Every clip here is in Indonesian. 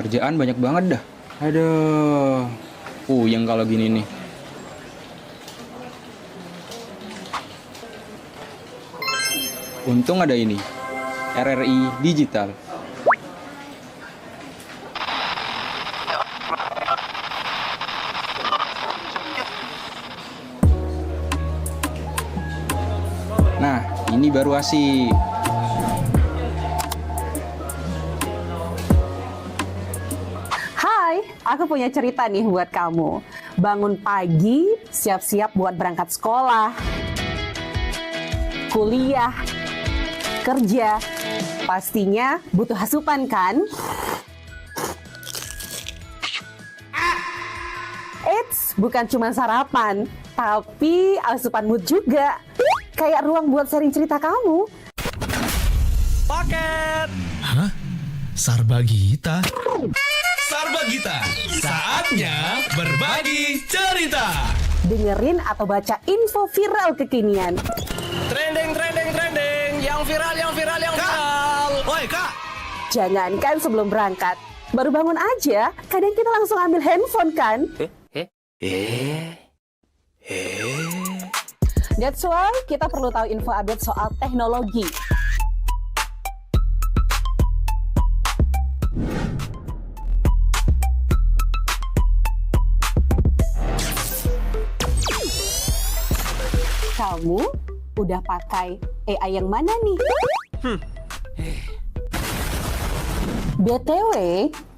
Kerjaan banyak banget dah. Aduh, puyeng kalau gini nih. Untung ada ini, RRI Digital. Nah, ini baru asik. Hai, aku punya cerita nih buat kamu. Bangun pagi, siap-siap buat berangkat sekolah, kuliah, kerja. Pastinya butuh asupan kan? Eits, bukan cuma sarapan, tapi asupan mood juga. Kayak ruang buat sharing cerita kamu. Paket! Hah? Sarbagita? Sarbagita, saatnya berbagi cerita. Dengerin atau baca info viral kekinian. Trending, yang viral. Woi, Kak! Jangankan sebelum berangkat, baru bangun aja, kadang kita langsung ambil handphone kan? That's why kita perlu tahu info update soal teknologi. Kamu udah pakai AI yang mana nih? BTW,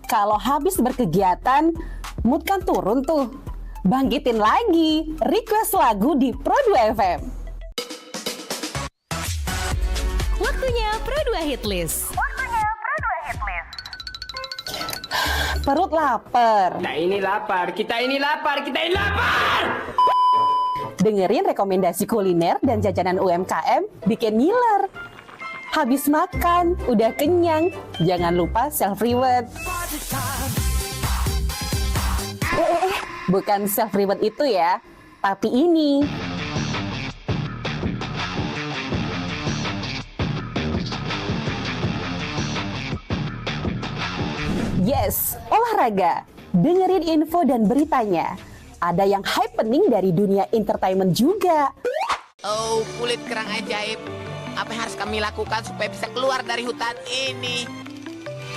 kalau habis berkegiatan, mood kan turun tuh. Bangkitin lagi, request lagu di Pro2 FM. Waktunya Pro2 Hitlist. Perut lapar. Kita ini lapar. Dengerin rekomendasi kuliner dan jajanan UMKM bikin ngiler. Habis makan, udah kenyang, jangan lupa self-reward. Bukan self-reward itu ya, tapi ini. Yes, olahraga. Dengerin info dan beritanya. Ada yang happening dari dunia entertainment juga. Oh, kulit kerang ajaib. Apa yang harus kami lakukan supaya bisa keluar dari hutan ini?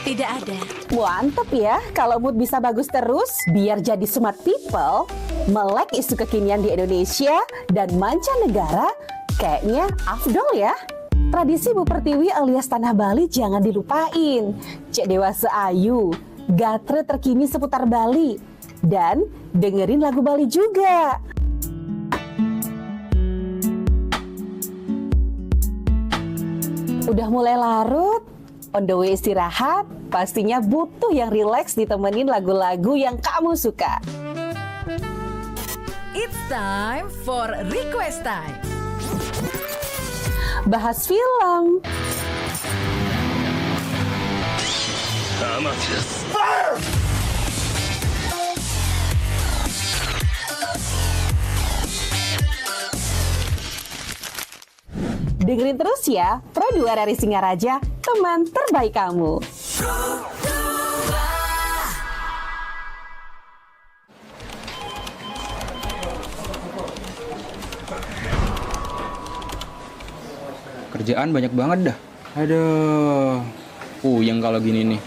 Tidak ada. Mantep ya, kalau mood bisa bagus terus, biar jadi smart people, melek isu kekinian di Indonesia dan mancanegara, kayaknya afdol ya. Tradisi Bu Pertiwi alias Tanah Bali jangan dilupain. Cek Dewasa Ayu, gatre terkini seputar Bali, dan dengerin lagu Bali juga. Udah mulai larut, on the way istirahat, pastinya butuh yang rileks ditemenin lagu-lagu yang kamu suka. It's time for request time. Bahas film, dengerin terus ya, Pro2 dari Singaraja, teman terbaik kamu. Kerjaan banyak banget dah. Aduh, puyeng kalau gini nih.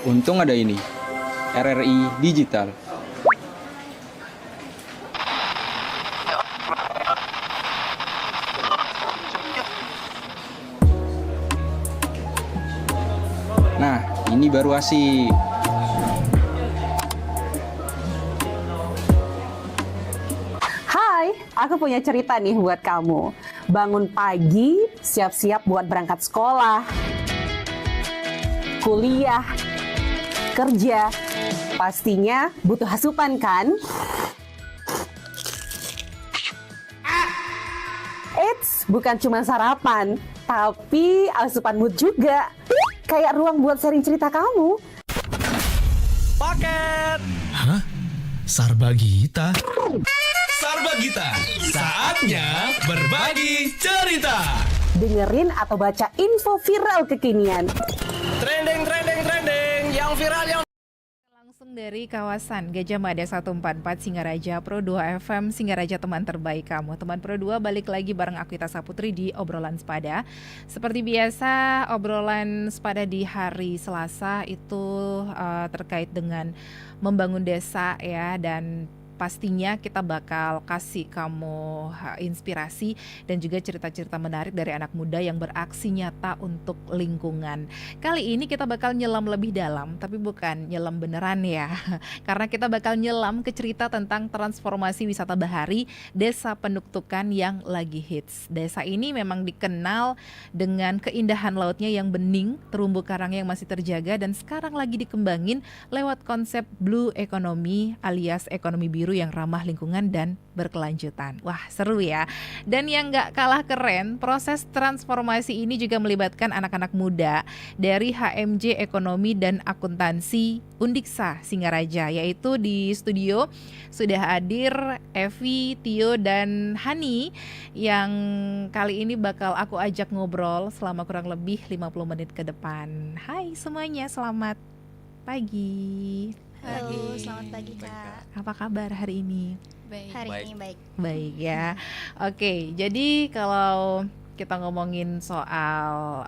Untung ada ini, RRI Digital. Nah, ini baru asik. Hai, aku punya cerita nih buat kamu. Bangun pagi, siap-siap buat berangkat sekolah, kuliah, kerja. Pastinya butuh asupan kan? Eits, bukan cuma sarapan, tapi asupan mood juga. Kayak ruang buat sharing cerita kamu. Paket! Hah? Sarbagita? Sarbagita, saatnya berbagi cerita. dengerin atau baca info viral kekinian. Trending, trending, trending. Yang viral, yang Langsung dari kawasan Gajah Mada 144 Singaraja Pro 2 FM Singaraja, teman terbaik kamu. Teman Pro 2 balik lagi bareng aku Ita Saputri di obrolan sepada. Seperti biasa, obrolan sepada di hari Selasa itu terkait dengan membangun desa ya, dan pastinya kita bakal kasih kamu inspirasi dan juga cerita-cerita menarik dari anak muda yang beraksi nyata untuk lingkungan. Kali ini kita bakal nyelam lebih dalam, tapi bukan nyelam beneran ya. Karena kita bakal nyelam ke cerita tentang transformasi wisata bahari Desa Penuktukan yang lagi hits. Desa ini memang dikenal dengan keindahan lautnya yang bening, terumbu karang yang masih terjaga, dan sekarang lagi dikembangin lewat konsep blue economy alias ekonomi biru yang ramah lingkungan dan berkelanjutan. Wah, seru ya. Dan yang gak kalah keren, proses transformasi ini juga melibatkan anak-anak muda dari HMJ Ekonomi dan Akuntansi Undiksa Singaraja, yaitu di studio sudah hadir Evi, Tio, dan Hani yang kali ini bakal aku ajak ngobrol selama kurang lebih 50 menit ke depan. Hai semuanya, selamat pagi. Halo, selamat pagi Kak. Apa kabar hari ini? Hari ini baik. Baik ya. Oke, jadi kalau kita ngomongin soal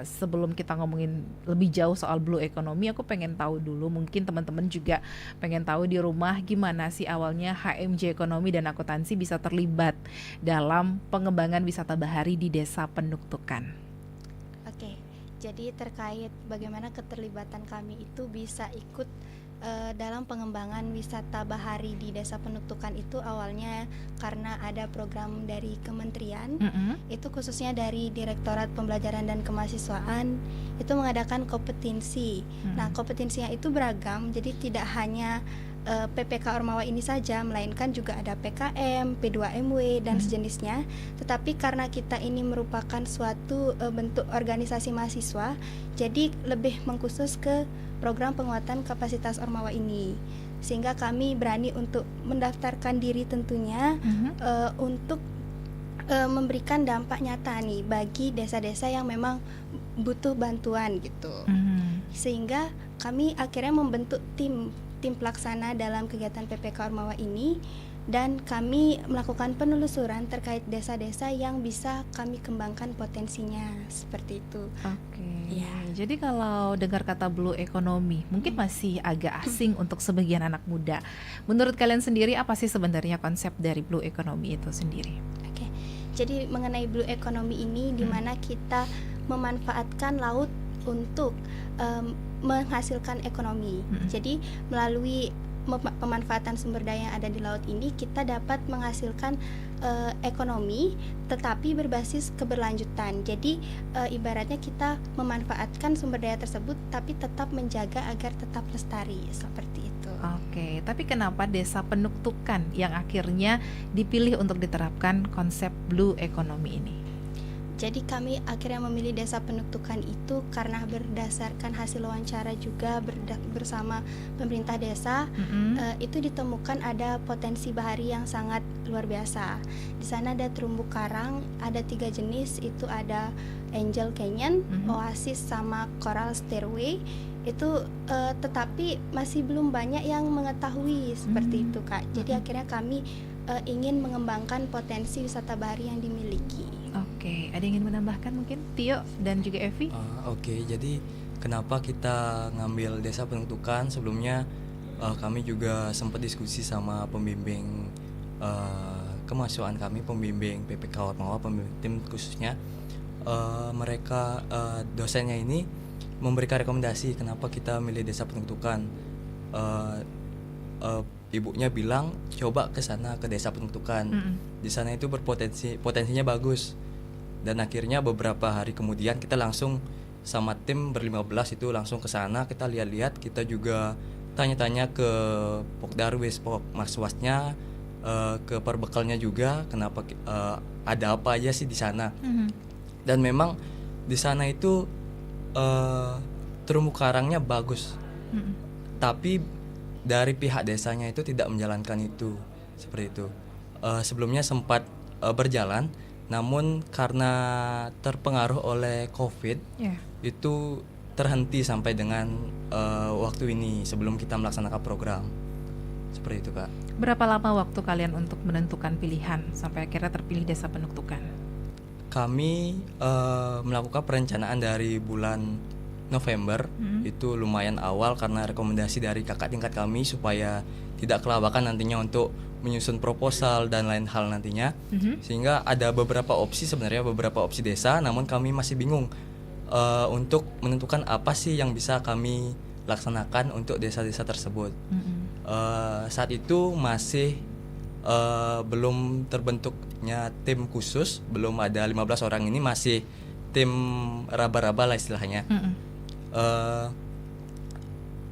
sebelum kita ngomongin lebih jauh soal blue economy, aku pengen tahu dulu, mungkin teman-teman juga pengen tahu di rumah gimana sih awalnya HMJ Ekonomi dan Akuntansi bisa terlibat dalam pengembangan wisata bahari di Desa Penuktukan. Oke, jadi terkait bagaimana keterlibatan kami itu bisa ikut dalam pengembangan wisata bahari di Desa Penuktukan itu awalnya karena ada program dari kementerian, itu khususnya dari Direktorat Pembelajaran dan Kemahasiswaan itu mengadakan kompetensi. Nah, kompetensinya itu beragam, jadi tidak hanya PPK Ormawa ini saja, melainkan juga ada PKM, P2MW dan sejenisnya. Tetapi karena kita ini merupakan suatu bentuk organisasi mahasiswa, jadi lebih mengkhusus ke program penguatan kapasitas Ormawa ini, sehingga kami berani untuk mendaftarkan diri tentunya untuk memberikan dampak nyata nih bagi desa-desa yang memang butuh bantuan gitu. Sehingga kami akhirnya membentuk tim pelaksana dalam kegiatan PPK Ormawa ini, dan kami melakukan penelusuran terkait desa-desa yang bisa kami kembangkan potensinya, seperti itu. Oke. Ya. Jadi kalau dengar kata blue economy, mungkin masih agak asing untuk sebagian anak muda. Menurut kalian sendiri apa sih sebenarnya konsep dari blue economy itu sendiri? Oke. Jadi mengenai blue economy ini di mana kita memanfaatkan laut untuk menghasilkan ekonomi. Jadi melalui pemanfaatan sumber daya yang ada di laut ini, kita dapat menghasilkan ekonomi tetapi berbasis keberlanjutan. Jadi ibaratnya kita memanfaatkan sumber daya tersebut tapi tetap menjaga agar tetap lestari, seperti itu. Oke, tapi kenapa Desa Penuktukan yang akhirnya dipilih untuk diterapkan konsep blue economy ini? Jadi kami akhirnya memilih Desa Penuktukan itu karena berdasarkan hasil wawancara juga bersama pemerintah desa, itu ditemukan ada potensi bahari yang sangat luar biasa. Di sana ada terumbu karang, ada 3 jenis, itu ada Angel Canyon, Oasis sama Coral Stairway. Itu tetapi masih belum banyak yang mengetahui seperti itu Kak. Jadi akhirnya kami ingin mengembangkan potensi wisata bahari yang dimiliki. Oke, ada yang ingin menambahkan mungkin Tio dan juga Evi? Oke, jadi kenapa kita ngambil Desa Penuktukan? Sebelumnya kami juga sempat diskusi sama pembimbing kemahasiswaan kami, pembimbing PPK Ormawa, pembimbing tim khususnya. Mereka dosennya ini memberikan rekomendasi kenapa kita milih Desa Penuktukan. Ibunya bilang coba ke sana, ke Desa Penuktukan. Di sana itu potensinya bagus. Dan akhirnya beberapa hari kemudian kita langsung sama tim ber-15 itu langsung ke sana, kita lihat-lihat, kita juga tanya-tanya ke Pokdarwis, Pokmaswasnya, ke perbekalnya juga kenapa ada apa aja sih di sana. Dan memang di sana itu terumbu karangnya bagus. Tapi dari pihak desanya itu tidak menjalankan itu, seperti itu. Sebelumnya sempat berjalan, Namun karena terpengaruh oleh COVID, itu terhenti sampai dengan waktu ini sebelum kita melaksanakan program. Seperti itu, Kak. Berapa lama waktu kalian untuk menentukan pilihan sampai akhirnya terpilih Desa Penuktukan? Kami melakukan perencanaan dari bulan November. Itu lumayan awal karena rekomendasi dari kakak tingkat kami supaya tidak kelabakan nantinya untuk menyusun proposal dan lain hal nantinya. Sehingga ada beberapa opsi, sebenarnya beberapa opsi desa, namun kami masih bingung untuk menentukan apa sih yang bisa kami laksanakan untuk desa-desa tersebut. Saat itu masih belum terbentuknya tim khusus, belum ada 15 orang ini, masih tim raba-raba lah istilahnya.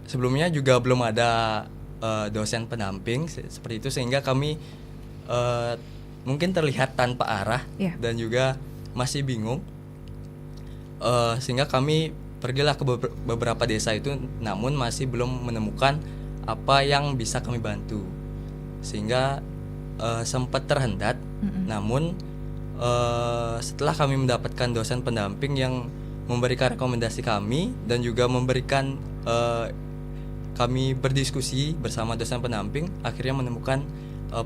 Sebelumnya juga belum ada dosen pendamping seperti itu, sehingga kami mungkin terlihat tanpa arah dan juga masih bingung. Sehingga kami pergilah ke beberapa desa itu, namun masih belum menemukan apa yang bisa kami bantu, sehingga sempat terhendat. Namun setelah kami mendapatkan dosen pendamping yang memberikan rekomendasi kami dan juga memberikan kami berdiskusi bersama dosen pendamping, akhirnya menemukan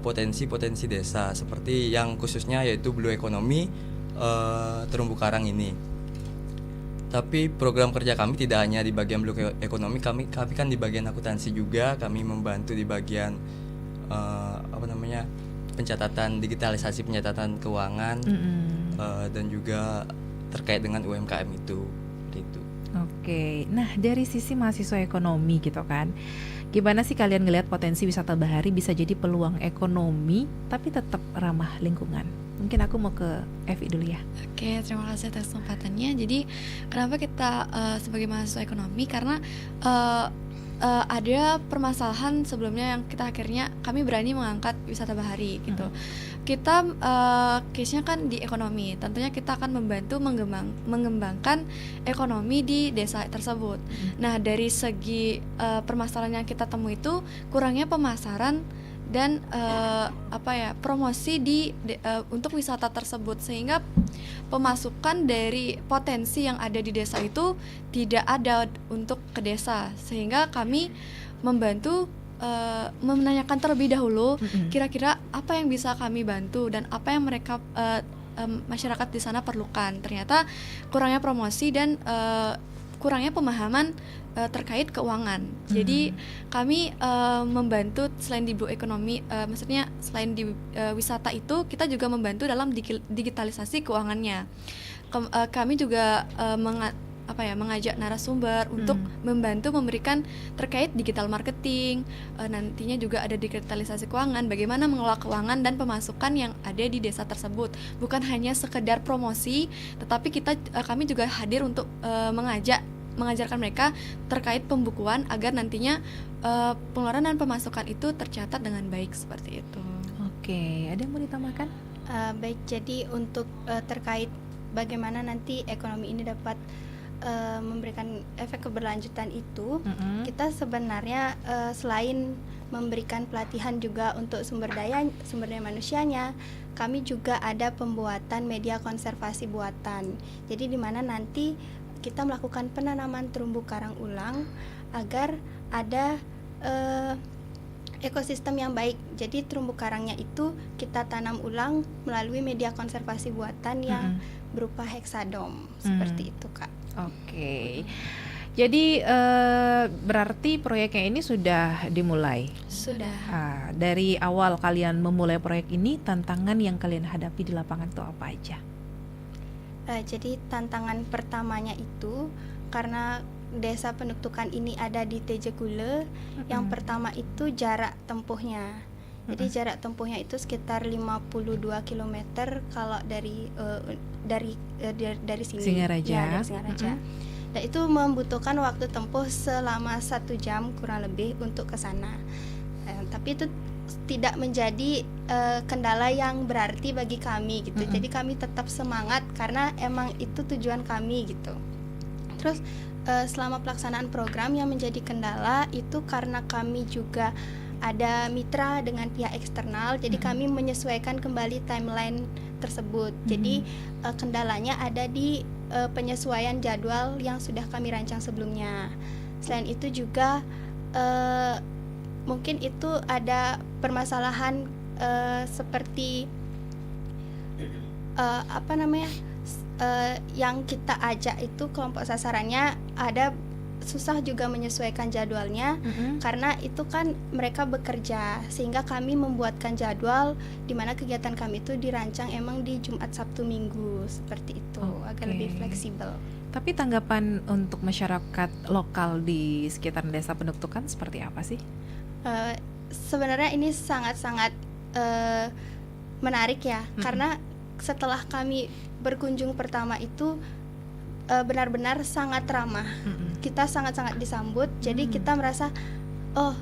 potensi-potensi desa seperti yang khususnya yaitu Blue Economy terumbu karang ini. Tapi program kerja kami tidak hanya di bagian Blue Economy, kami kan di bagian akuntansi juga. Kami membantu di bagian pencatatan, digitalisasi pencatatan keuangan, dan juga terkait dengan UMKM itu. Oke, nah dari sisi mahasiswa ekonomi gitu kan, gimana sih kalian ngelihat potensi wisata bahari bisa jadi peluang ekonomi tapi tetap ramah lingkungan? Mungkin aku mau ke Evi dulu ya. Oke, terima kasih atas kesempatannya. Jadi kenapa kita sebagai mahasiswa ekonomi, karena ada permasalahan sebelumnya yang kita akhirnya kami berani mengangkat wisata bahari gitu. Kita case-nya kan di ekonomi, tentunya kita akan membantu mengembangkan ekonomi di desa tersebut. Nah, dari segi permasalahan yang kita temui itu kurangnya pemasaran dan promosi untuk wisata tersebut, sehingga pemasukan dari potensi yang ada di desa itu tidak ada untuk ke desa, sehingga kami membantu menanyakan terlebih dahulu kira-kira apa yang bisa kami bantu dan apa yang mereka masyarakat di sana perlukan. Ternyata kurangnya promosi dan kurangnya pemahaman terkait keuangan. Jadi kami membantu selain di Blue Economy, maksudnya selain di wisata itu, kita juga membantu dalam digitalisasi keuangannya. Kami juga mengajak narasumber untuk membantu memberikan terkait digital marketing. Nantinya juga ada digitalisasi keuangan, bagaimana mengelola keuangan dan pemasukan yang ada di desa tersebut. Bukan hanya sekedar promosi, tetapi kami juga hadir untuk mengajarkan mereka terkait pembukuan agar nantinya pengeluaran dan pemasukan itu tercatat dengan baik, seperti itu. Oke, ada yang mau ditambahkan? Baik, jadi untuk terkait bagaimana nanti ekonomi ini dapat memberikan efek keberlanjutan itu, kita sebenarnya selain memberikan pelatihan juga untuk sumber daya manusianya, kami juga ada pembuatan media konservasi buatan. Jadi di mana nanti kita melakukan penanaman terumbu karang ulang agar ada ekosistem yang baik. Jadi terumbu karangnya itu kita tanam ulang melalui media konservasi buatan yang berupa heksadom, seperti itu, Kak. Oke. Jadi berarti proyeknya ini sudah dimulai? Sudah. Dari awal kalian memulai proyek ini, tantangan yang kalian hadapi di lapangan itu apa aja? Jadi tantangan pertamanya itu karena desa Penuktukan ini ada di Tejegule. Yang pertama itu jarak tempuhnya. Jadi jarak tempuhnya itu sekitar 52 km kalau dari sini. Singaraja. Ya, dari Singaraja. Dan itu membutuhkan waktu tempuh selama 1 jam kurang lebih untuk ke sana. Tapi itu tidak menjadi kendala yang berarti bagi kami gitu. Jadi kami tetap semangat karena emang itu tujuan kami gitu. Terus selama pelaksanaan program yang menjadi kendala itu karena kami juga ada mitra dengan pihak eksternal. Jadi kami menyesuaikan kembali timeline tersebut. Jadi kendalanya ada di penyesuaian jadwal yang sudah kami rancang sebelumnya. Selain itu juga mungkin itu ada permasalahan seperti yang kita ajak itu kelompok sasarannya ada susah juga menyesuaikan jadwalnya karena itu kan mereka bekerja, sehingga kami membuatkan jadwal di mana kegiatan kami itu dirancang emang di Jumat, Sabtu, Minggu seperti itu agar lebih fleksibel. Tapi tanggapan untuk masyarakat lokal di sekitar desa Penuktukan seperti apa sih? Sebenarnya ini sangat-sangat menarik ya, karena setelah kami berkunjung pertama itu benar-benar sangat ramah. Kita sangat-sangat disambut. Jadi kita merasa, oh,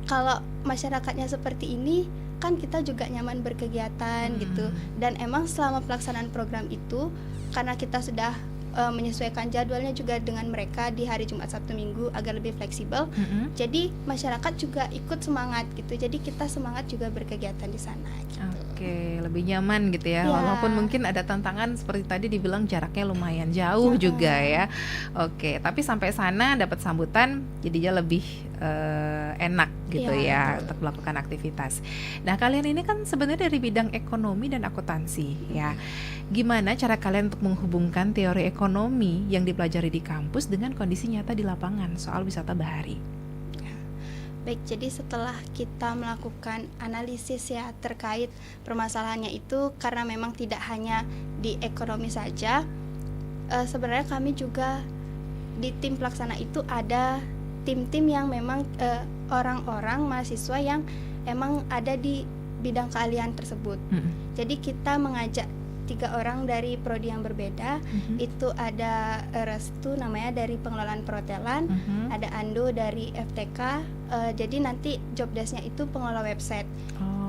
kalau masyarakatnya seperti ini, kan kita juga nyaman berkegiatan gitu. Dan emang selama pelaksanaan program itu, karena kita sudah menyesuaikan jadwalnya juga dengan mereka di hari Jumat, Sabtu, Minggu agar lebih fleksibel. Jadi masyarakat juga ikut semangat gitu. Jadi kita semangat juga berkegiatan di sana gitu. Oke, lebih nyaman gitu ya. Walaupun mungkin ada tantangan seperti tadi dibilang jaraknya lumayan jauh juga ya. Oke, tapi sampai sana dapat sambutan jadinya lebih enak gitu ya untuk melakukan aktivitas. Nah, kalian ini kan sebenarnya dari bidang ekonomi dan akuntansi ya. Gimana cara kalian untuk menghubungkan teori ekonomi yang dipelajari di kampus dengan kondisi nyata di lapangan soal wisata bahari? Baik, jadi setelah kita melakukan analisis ya terkait permasalahannya itu, karena memang tidak hanya di ekonomi saja, sebenarnya kami juga di tim pelaksana itu ada tim-tim yang memang orang-orang mahasiswa yang emang ada di bidang keahlian tersebut. Jadi kita mengajak 3 orang dari prodi yang berbeda. Itu ada Restu namanya dari pengelolaan perhotelan, ada Ando dari FTK. Jadi nanti job desk-nya itu pengelola website.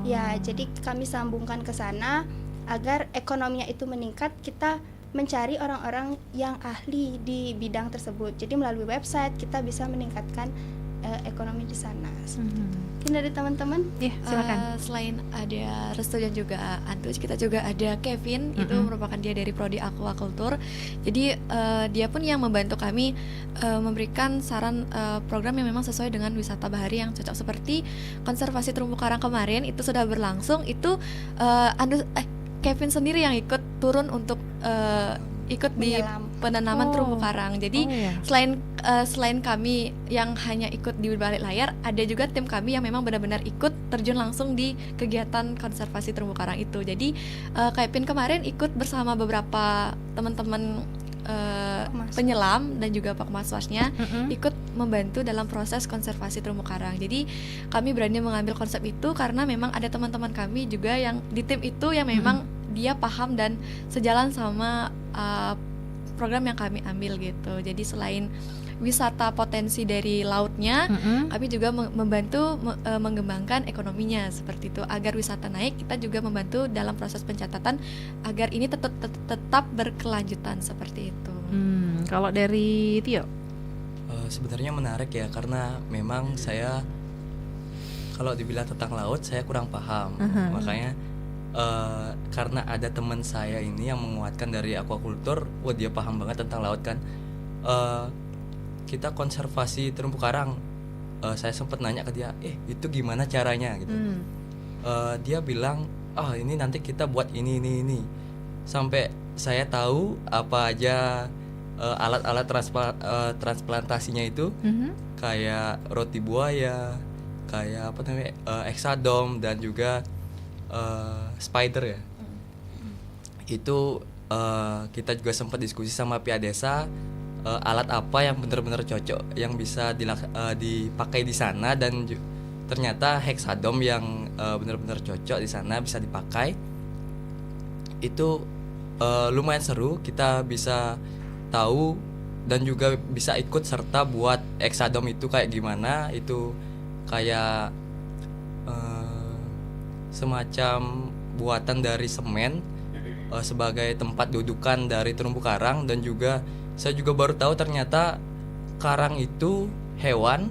Ya, jadi kami sambungkan ke sana agar ekonominya itu meningkat. Kita mencari orang-orang yang ahli di bidang tersebut. Jadi melalui website kita bisa meningkatkan ekonomi di sana. Mungkin dari teman-teman? Iya, silakan. Selain ada Restu dan juga Antus, kita juga ada Kevin. Itu merupakan dia dari prodi Aquaculture. Jadi dia pun yang membantu kami memberikan saran program yang memang sesuai dengan wisata bahari yang cocok, seperti konservasi terumbu karang kemarin itu sudah berlangsung. Itu Kevin sendiri yang ikut turun untuk ikut di penanaman terumbu karang. Jadi selain kami yang hanya ikut di balik layar, ada juga tim kami yang memang benar-benar ikut terjun langsung di kegiatan konservasi terumbu karang itu. Jadi Kevin kemarin ikut bersama beberapa teman-teman penyelam dan juga Pak Maswasnya ikut membantu dalam proses konservasi terumbu karang. Jadi kami berani mengambil konsep itu karena memang ada teman-teman kami juga yang di tim itu yang memang dia paham dan sejalan sama program yang kami ambil gitu. Jadi selain wisata potensi dari lautnya, kami juga membantu mengembangkan ekonominya seperti itu. Agar wisata naik, kita juga membantu dalam proses pencatatan agar ini tetap berkelanjutan seperti itu. Kalau dari Tio? Sebenarnya menarik ya, karena memang saya kalau dibilang tentang laut saya kurang paham. Makanya karena ada teman saya ini yang menguatkan dari aquaculture, wah dia paham banget tentang laut kan. Kita konservasi terumbu karang, saya sempat nanya ke dia, itu gimana caranya gitu. Dia bilang, ini nanti kita buat ini. Sampai saya tahu apa aja alat-alat transplantasinya itu, kayak roti buaya, kayak apa namanya, eksadom dan juga spider ya. Itu kita juga sempat diskusi sama pihak desa, alat apa yang benar-benar cocok yang bisa dipakai di sana, dan ternyata hexadom yang benar-benar cocok di sana bisa dipakai. Itu lumayan seru, kita bisa tahu dan juga bisa ikut serta buat hexadom itu kayak gimana. Itu kayak semacam buatan dari semen sebagai tempat dudukan dari terumbu karang. Dan juga saya juga baru tahu ternyata karang itu hewan,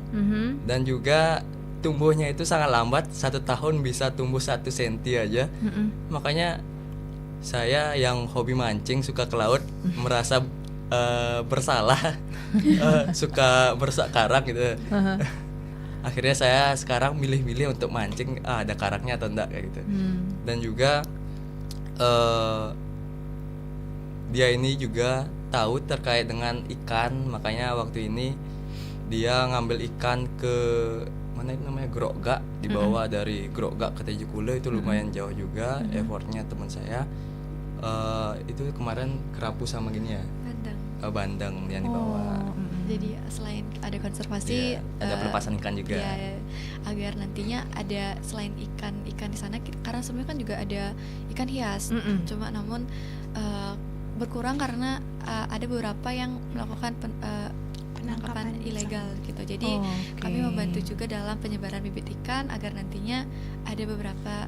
dan juga tumbuhnya itu sangat lambat, 1 tahun bisa tumbuh 1 senti aja. Makanya Saya yang hobi mancing, suka ke laut, merasa bersalah, suka merusak karang gitu. Akhirnya saya sekarang milih-milih untuk mancing, ada karangnya atau enggak kayak gitu. Dan juga dia ini juga tahu terkait dengan ikan, makanya waktu ini dia ngambil ikan ke mana itu namanya Grogak, dibawa dari Grogak ke Tejukule, itu lumayan jauh juga effortnya teman saya. Itu kemarin kerapu sama gini ya, bandeng yang dibawa. Jadi selain ada konservasi, ada pelepasan ikan juga. Ya, agar nantinya ada selain ikan di sana, karena sebenarnya kan juga ada ikan hias. Cuma namun berkurang karena ada beberapa yang melakukan penangkapan ilegal gitu. Jadi kami membantu juga dalam penyebaran bibit ikan agar nantinya ada beberapa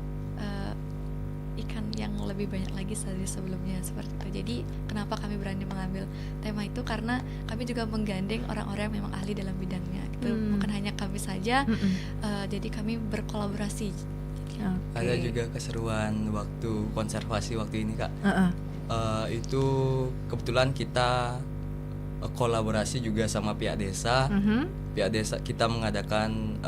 ikan yang lebih banyak lagi dari sebelumnya seperti itu. Jadi kenapa kami berani mengambil tema itu, karena kami juga menggandeng orang-orang yang memang ahli dalam bidangnya gitu. Bukan hanya kami saja, jadi kami berkolaborasi. Ada juga keseruan waktu konservasi waktu ini Kak. Itu kebetulan kita kolaborasi juga sama pihak desa. Pihak desa kita mengadakan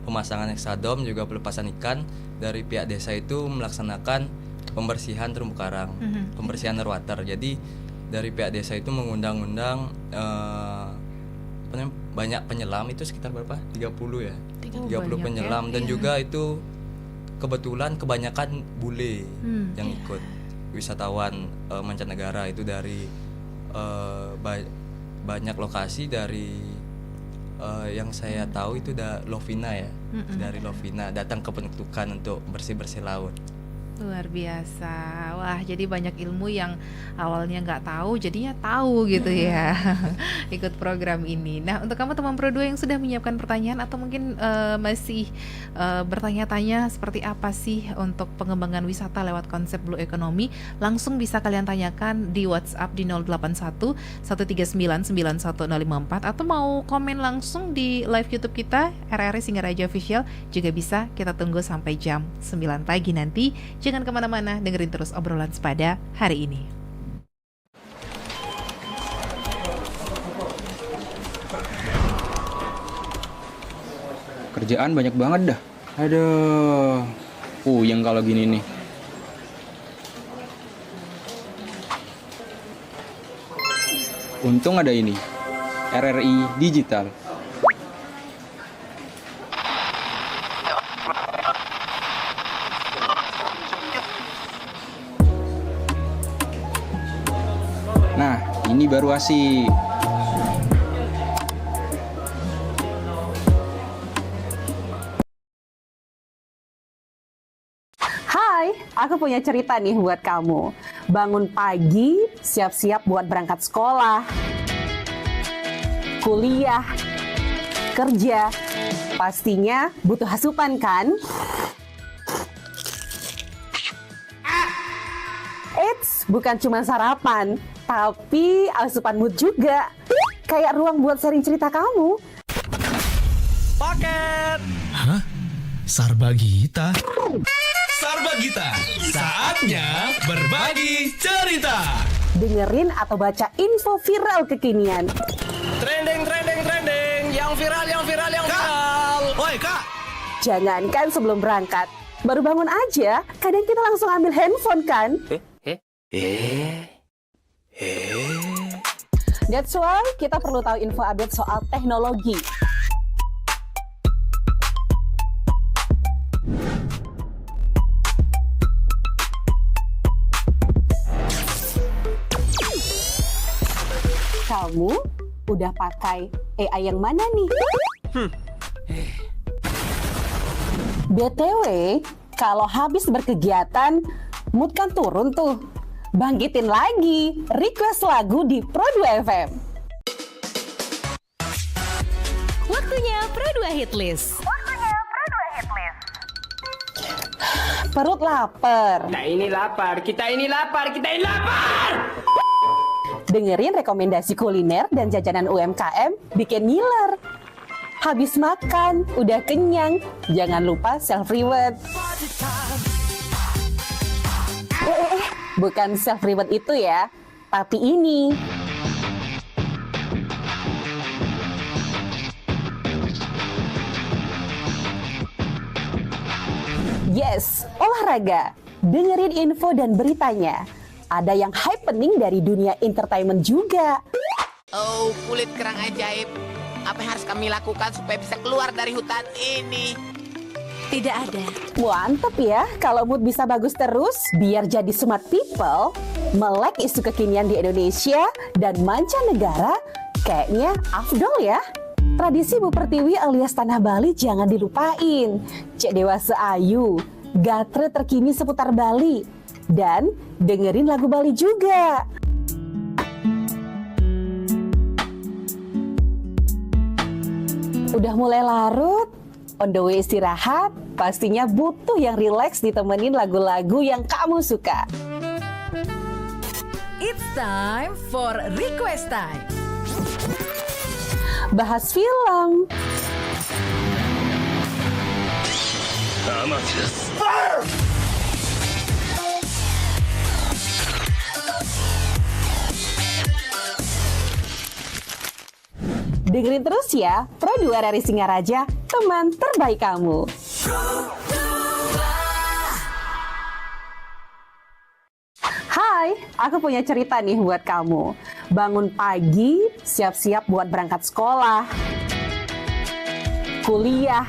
pemasangan heksadom, juga pelepasan ikan. Dari pihak desa itu melaksanakan pembersihan terumbu karang, pembersihan underwater. Jadi dari pihak desa itu mengundang-undang banyak penyelam, itu sekitar berapa? 30 ya? 30 penyelam ya? Dan juga itu kebetulan kebanyakan bule yang ikut, wisatawan mancanegara itu dari banyak lokasi dari yang saya tahu itu Lovina ya, dari Lovina datang ke penuktukan untuk bersih-bersih laut. Luar biasa. Wah, jadi banyak ilmu yang awalnya nggak tahu jadinya tahu gitu ya. Ikut program ini. Nah, untuk kamu teman Pro 2 yang sudah menyiapkan pertanyaan atau mungkin masih bertanya-tanya seperti apa sih untuk pengembangan wisata lewat konsep Blue Economy, langsung bisa kalian tanyakan di WhatsApp di 081 139 91054 atau mau komen langsung di live YouTube kita RRI Singaraja Official juga bisa. Kita tunggu sampai jam 9 pagi nanti. Jangan kemana-mana, dengerin terus obrolan sepada hari ini. Kerjaan banyak banget dah. Aduh, puyeng kalau gini nih. Untung ada ini, RRI Digital. Nah, ini baru asik. Hai, aku punya cerita nih buat kamu. Bangun pagi, siap-siap buat berangkat sekolah, kuliah, kerja. Pastinya butuh asupan kan? Eits, bukan cuma sarapan, tapi asupan mood juga. Kayak ruang buat sharing cerita kamu. Paket. Hah? Sarbagita? Sarbagita, saatnya berbagi cerita. Dengerin atau baca info viral kekinian. Trending. Yang viral. Woi Kak! Jangankan sebelum berangkat, baru bangun aja, kadang kita langsung ambil handphone kan? That's why kita perlu tahu info update soal teknologi. Kamu udah pakai AI yang mana nih? BTW, kalau habis berkegiatan, mood kan turun tuh. Bangkitin lagi, request lagu di Pro 2 FM. Waktunya Pro 2 Hitlist. Perut lapar. Kita ini lapar. Dengerin rekomendasi kuliner dan jajanan UMKM bikin ngiler. Habis makan, udah kenyang, jangan lupa self reward. bukan self-reward itu ya, tapi ini. Yes, olahraga. Dengerin info dan beritanya. Ada yang happening dari dunia entertainment juga. Oh, kulit kerang ajaib. Apa yang harus kami lakukan supaya bisa keluar dari hutan ini? Tidak ada. Mantep ya, kalau mood bisa bagus terus, biar jadi smart people, melek isu kekinian di Indonesia dan mancanegara, kayaknya afdol ya. Tradisi Bu Pertiwi alias Tanah Bali jangan dilupain. Cek Dewasa Ayu, gatre terkini seputar Bali. Dan dengerin lagu Bali juga. Udah mulai larut, on the way istirahat, pastinya butuh yang rileks ditemenin lagu-lagu yang kamu suka. It's time for request time. Bahas film, dengerin terus ya Pro 2 dari Singaraja, teman terbaik kamu. Hai, aku punya cerita nih buat kamu. Bangun pagi, siap-siap buat berangkat sekolah, kuliah,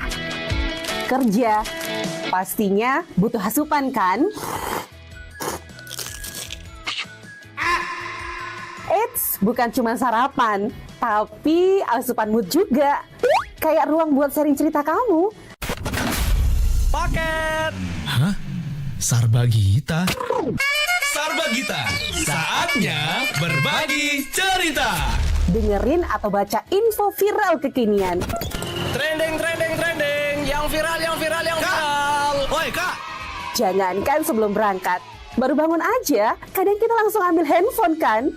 kerja. Pastinya butuh asupan kan? Eits, bukan cuma sarapan, tapi asupan mood juga. Kayak ruang buat sharing cerita kamu. Paket. Hah? Sarbagita? Sarbagita, saatnya berbagi cerita. Dengerin atau baca info viral kekinian. Trending, trending, trending. Yang viral, yang viral, yang viral. Woi Kak! Jangankan sebelum berangkat, baru bangun aja, kadang kita langsung ambil handphone kan?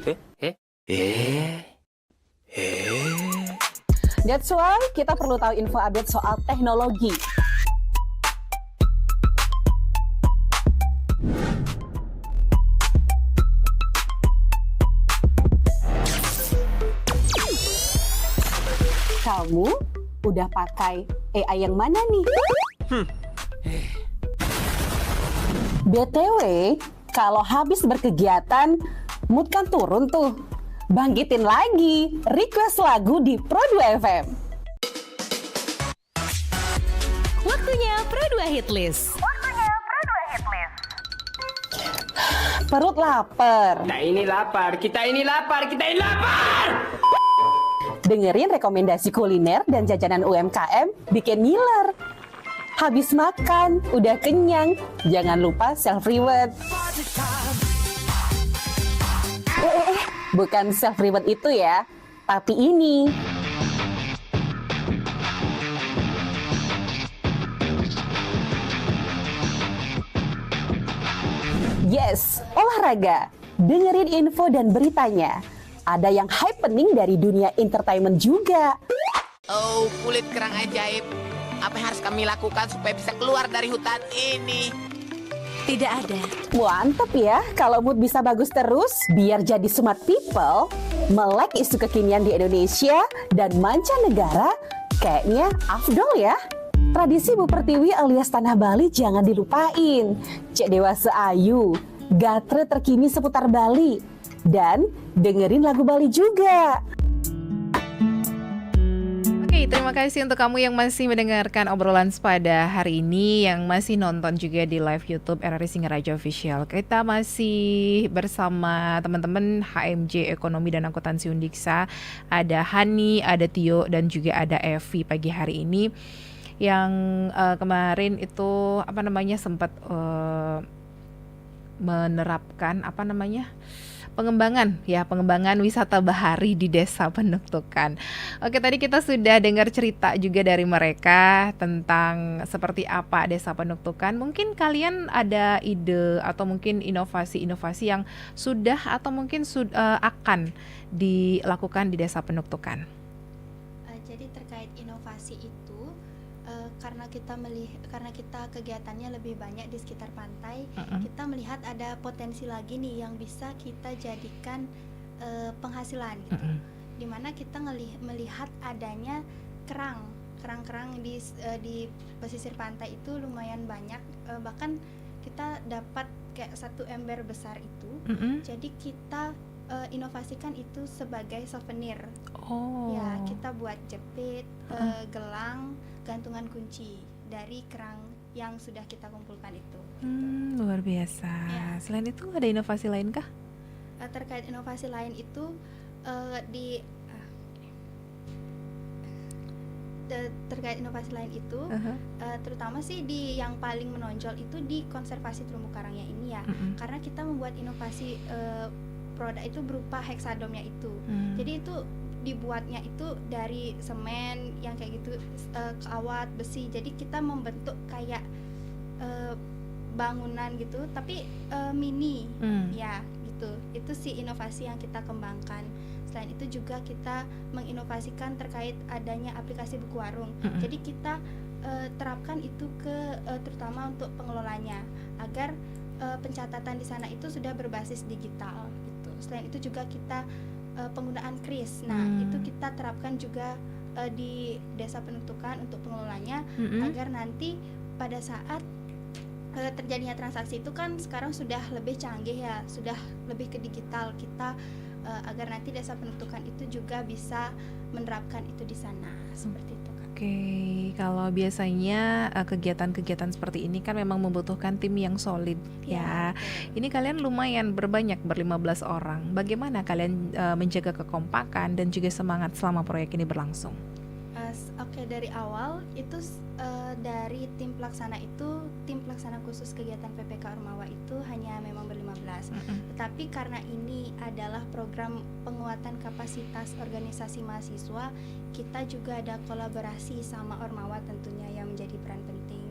That's why kita perlu tahu info update soal teknologi. Kamu udah pakai AI yang mana nih? BTW, kalau habis berkegiatan, mood kan turun tuh. Bangkitin lagi, request lagu di Pro 2 FM. Waktunya Pro 2 Hit List. Perut lapar. Kita ini lapar, kita ini lapar, kita ini lapar. Dengerin rekomendasi kuliner dan jajanan UMKM bikin ngiler. Habis makan, udah kenyang, jangan lupa self-reward. Bukan self-reward itu ya, tapi ini. Yes, olahraga. Dengerin info dan beritanya. Ada yang happening dari dunia entertainment juga. Oh, kulit kerang ajaib. Apa yang harus kami lakukan supaya bisa keluar dari hutan ini? Tidak ada. Mantep ya, kalau mood bisa bagus terus, biar jadi smart people, melek isu kekinian di Indonesia dan mancanegara, kayaknya afdol ya. Tradisi Bu Pertiwi alias Tanah Bali jangan dilupain. Cek Dewasa Ayu, gatre terkini seputar Bali. Dan dengerin lagu Bali juga. Oke, terima kasih untuk kamu yang masih mendengarkan obrolan pada hari ini, yang masih nonton juga di live YouTube RRI Singaraja Official. Kita masih bersama teman-teman HMJ Ekonomi dan Akuntansi Undiksa. Ada Hani, ada Tio, dan juga ada Evi pagi hari ini. Yang kemarin itu sempat menerapkan pengembangan wisata bahari di Desa Penuktukan. Oke, tadi kita sudah dengar cerita juga dari mereka tentang seperti apa Desa Penuktukan. Mungkin kalian ada ide atau mungkin inovasi-inovasi yang sudah atau mungkin akan dilakukan di Desa Penuktukan. Jadi terkait inovasi itu, karena kita kegiatannya lebih banyak di sekitar pantai, kita melihat ada potensi lagi nih yang bisa kita jadikan penghasilan gitu. Dimana kita melihat adanya kerang-kerang di pesisir pantai itu lumayan banyak, bahkan kita dapat kayak 1 ember besar itu. Jadi kita inovasikan itu sebagai souvenir. Ya, kita buat jepit, gelang, gantungan kunci dari kerang yang sudah kita kumpulkan itu. Luar biasa. Ya. Selain itu ada inovasi lain kah? Terkait inovasi lain itu terkait inovasi lain itu terutama sih yang paling menonjol itu di konservasi terumbu karangnya ini ya, karena kita membuat inovasi produk itu berupa heksadomnya itu. Jadi itu dibuatnya itu dari semen yang kayak gitu, kawat besi, jadi kita membentuk kayak bangunan gitu tapi mini ya gitu. Itu sih inovasi yang kita kembangkan. Selain itu juga kita menginovasikan terkait adanya aplikasi buku warung. Jadi kita terapkan itu terutama untuk pengelolanya agar pencatatan di sana itu sudah berbasis digital gitu. Selain itu juga kita penggunaan kris. Nah, itu kita terapkan juga di desa penuntukan untuk pengelolanya agar nanti pada saat terjadinya transaksi itu kan sekarang sudah lebih canggih ya, sudah lebih ke digital. Kita agar nanti desa penuntukan itu juga bisa menerapkan itu di sana seperti itu. Oke, kalau biasanya kegiatan-kegiatan seperti ini kan memang membutuhkan tim yang solid ya. Ini kalian lumayan berbanyak, ber-15 orang. Bagaimana kalian menjaga kekompakan dan juga semangat selama proyek ini berlangsung? Oke, dari awal itu dari tim pelaksana khusus kegiatan PPK Ormawa itu hanya memang ber-15. Tetapi karena ini adalah program penguatan kapasitas organisasi mahasiswa, kita juga ada kolaborasi sama Ormawa tentunya yang menjadi peran penting.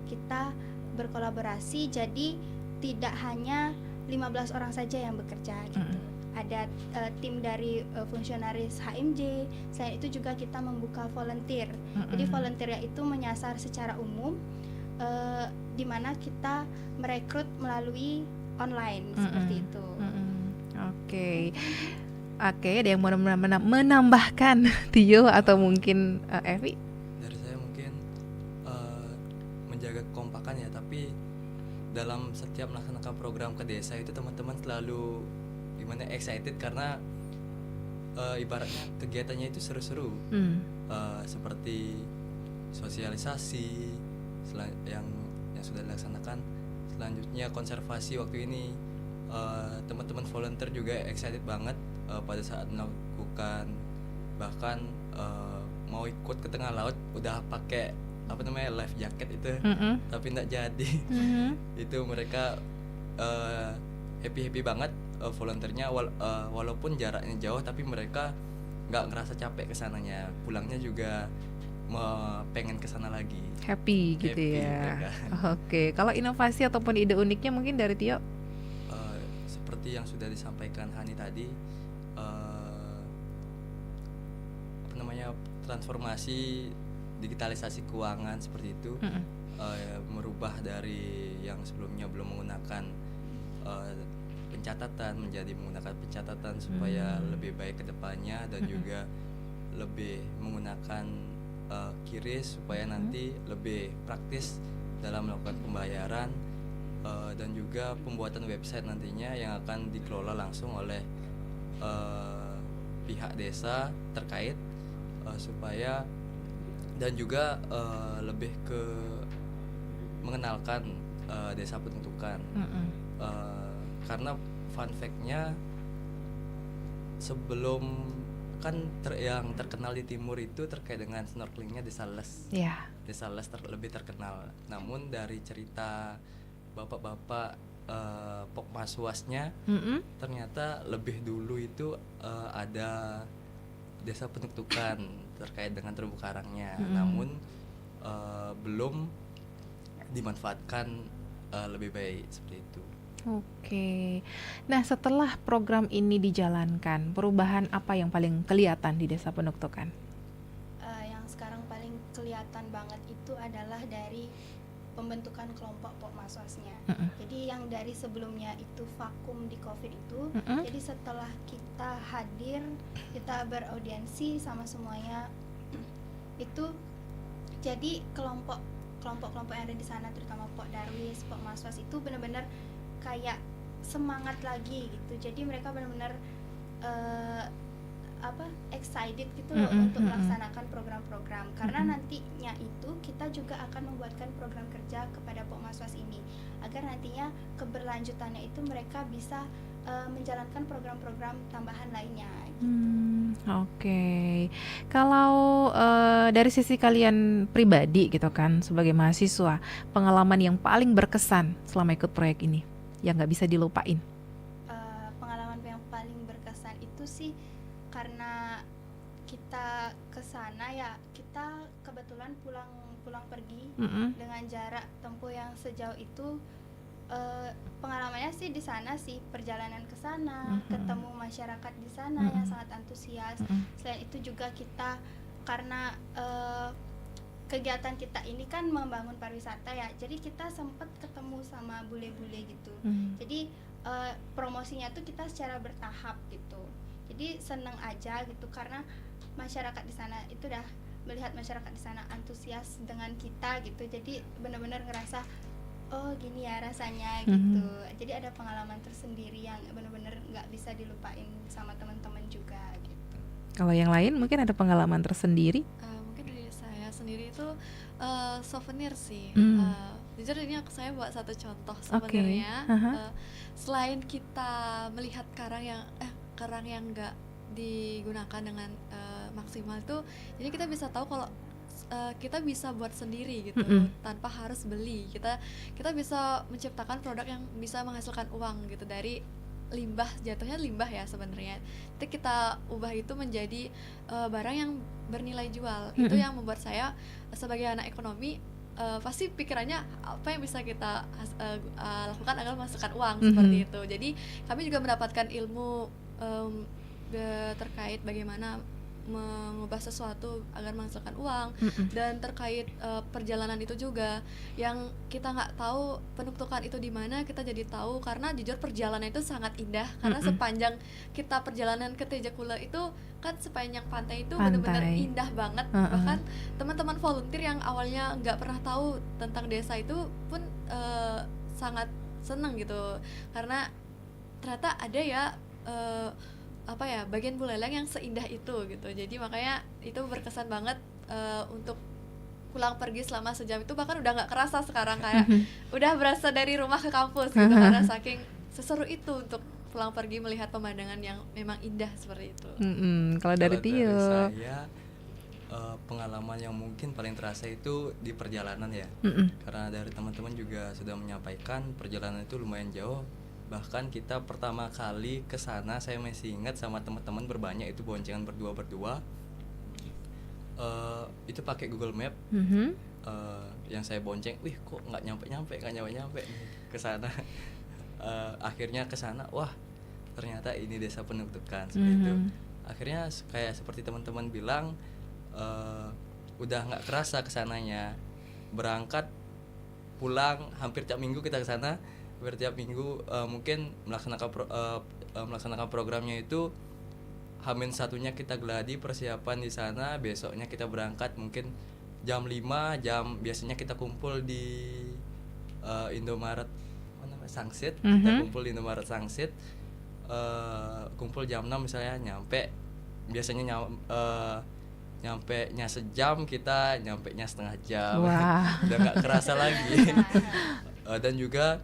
Kita berkolaborasi, jadi tidak hanya 15 orang saja yang bekerja gitu. Ada tim dari fungsionaris HMJ. Selain itu juga kita membuka volunteer. Jadi volunteer itu menyasar secara umum, di mana kita merekrut melalui online seperti itu. Oke, ada yang mau menambahkan Tio atau mungkin Evi? Dari saya mungkin menjaga kekompakan ya, tapi dalam setiap melaksanakan program ke desa itu teman-teman selalu excited karena ibaratnya kegiatannya itu seru-seru, seperti sosialisasi yang sudah dilaksanakan. Selanjutnya konservasi waktu ini teman-teman volunteer juga excited banget pada saat melakukan, bahkan mau ikut ke tengah laut udah pakai life jacket itu, tapi tidak jadi. Itu mereka happy banget. Volunteernya walaupun jaraknya jauh tapi mereka nggak ngerasa capek kesananya, pulangnya juga pengen kesana lagi, happy gitu ya. Oke, kalau inovasi ataupun ide uniknya mungkin dari Tio? Seperti yang sudah disampaikan Hani tadi, transformasi digitalisasi keuangan seperti itu, merubah dari yang sebelumnya belum menggunakan pencatatan menjadi menggunakan pencatatan supaya lebih baik ke depannya, dan juga lebih menggunakan QRIS supaya nanti lebih praktis dalam melakukan pembayaran, dan juga pembuatan website nantinya yang akan dikelola langsung oleh pihak desa terkait, supaya dan juga lebih ke mengenalkan desa penuntukan. Karena fun fact-nya sebelum kan yang terkenal di timur itu terkait dengan snorkelingnya Desa Les. Desa Les lebih terkenal. Namun dari cerita bapak-bapak Pokmaswasnya, ternyata lebih dulu itu ada desa penuntukan terkait dengan terumbu karangnya. Namun belum dimanfaatkan lebih baik seperti itu. Oke. Nah, setelah program ini dijalankan, perubahan apa yang paling kelihatan di Desa Penuntukan? Yang sekarang paling kelihatan kelihatan banget itu adalah dari pembentukan kelompok Pokmaswasnya. Jadi yang dari sebelumnya itu vakum di COVID itu, jadi setelah kita hadir, kita beraudiensi sama semuanya, itu jadi kelompok yang ada di sana, terutama Pok Darwis, Pokmaswas itu benar-benar kayak semangat lagi gitu. Jadi mereka benar-benar excited gitu loh untuk melaksanakan program-program, karena nantinya itu kita juga akan membuatkan program kerja kepada Pokmaswas ini agar nantinya keberlanjutannya itu mereka bisa menjalankan program-program tambahan lainnya gitu. Oke. Kalau dari sisi kalian pribadi gitu kan sebagai mahasiswa, pengalaman yang paling berkesan selama ikut proyek ini yang nggak bisa dilupain? Pengalaman yang paling berkesan itu sih karena kita kesana ya, kita kebetulan pulang pergi dengan jarak tempuh yang sejauh itu. Pengalamannya sih di sana sih, perjalanan ke sana, ketemu masyarakat di sana yang sangat antusias. Selain itu juga kita karena kegiatan kita ini kan membangun pariwisata ya, jadi kita sempat ketemu sama bule-bule gitu. Jadi promosinya tuh kita secara bertahap gitu. Jadi seneng aja gitu karena masyarakat di sana itu udah melihat masyarakat di sana antusias dengan kita gitu. Jadi benar-benar ngerasa oh gini ya rasanya gitu. Jadi ada pengalaman tersendiri yang benar-benar nggak bisa dilupain sama teman-teman juga gitu. Kalau yang lain mungkin ada pengalaman tersendiri? Mungkin dari saya sendiri itu souvenir sih. Jujur ini saya buat satu contoh sebenarnya. Selain kita melihat karang yang nggak digunakan dengan maksimal tuh, jadi kita bisa tahu kalau kita bisa buat sendiri gitu tanpa harus beli. Kita bisa menciptakan produk yang bisa menghasilkan uang gitu dari limbah, jatuhnya limbah ya sebenarnya. Jadi kita ubah itu menjadi barang yang bernilai jual. Itu yang membuat saya sebagai anak ekonomi pasti pikirannya apa yang bisa kita lakukan agar menghasilkan uang seperti itu. Jadi kami juga mendapatkan ilmu terkait bagaimana mengubah sesuatu agar menghasilkan uang, dan terkait perjalanan itu juga yang kita nggak tahu penuktukan itu di mana, kita jadi tahu karena jujur perjalanan itu sangat indah karena sepanjang kita perjalanan ke Tejakula itu kan sepanjang pantai itu benar-benar indah banget. Bahkan teman-teman volunteer yang awalnya nggak pernah tahu tentang desa itu pun sangat senang gitu karena ternyata ada ya bagian Buleleng yang seindah itu gitu. Jadi makanya itu berkesan banget untuk pulang pergi selama sejam itu, bahkan udah nggak kerasa sekarang kayak udah berasa dari rumah ke kampus gitu karena saking seseru itu untuk pulang pergi melihat pemandangan yang memang indah seperti itu. Kalau dari Tio, saya pengalaman yang mungkin paling terasa itu di perjalanan ya, karena dari teman-teman juga sudah menyampaikan perjalanan itu lumayan jauh. Bahkan kita pertama kali ke sana saya masih ingat sama teman-teman berbanyak itu boncengan berdua itu pakai Google Map. Yang saya bonceng, kok nggak nyampe ke sana. Akhirnya ke sana, wah ternyata ini desa penuktukan seperti itu. Akhirnya kayak seperti teman-teman bilang, udah nggak kerasa kesananya. Berangkat pulang hampir tiap minggu kita ke sana. Tiap minggu mungkin melaksanakan programnya itu Hamin satunya kita geladi persiapan di sana, besoknya kita berangkat mungkin jam 5 biasanya kita kumpul di Indomaret Sangsit. Kita kumpul di Indomaret Sangsit, kumpul jam 6 misalnya, biasanya nyampe nya sejam, kita nyampe nya setengah jam. Udah nggak kerasa lagi. Dan juga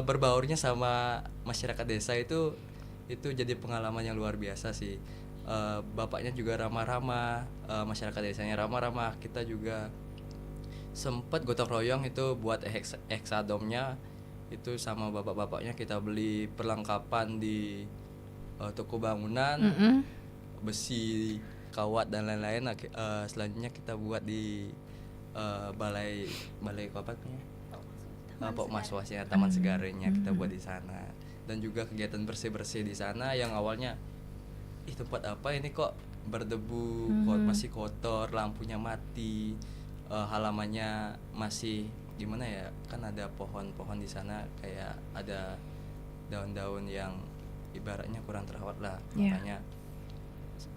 berbaurnya sama masyarakat desa itu jadi pengalaman yang luar biasa sih. Bapaknya juga ramah-ramah, masyarakat desanya ramah-ramah. Kita juga sempat gotong royong itu buat heksadomnya itu sama bapak-bapaknya, kita beli perlengkapan di toko bangunan, besi, kawat dan lain-lain. Selanjutnya kita buat di balai apa namanya? Pokmaswasnya, Taman Segarenya kita buat di sana. Dan juga kegiatan bersih-bersih di sana yang awalnya tempat apa ini kok berdebu, masih kotor, lampunya mati. halamannya masih gimana ya, kan ada pohon-pohon di sana, kayak ada daun-daun yang ibaratnya kurang terawat lah. Makanya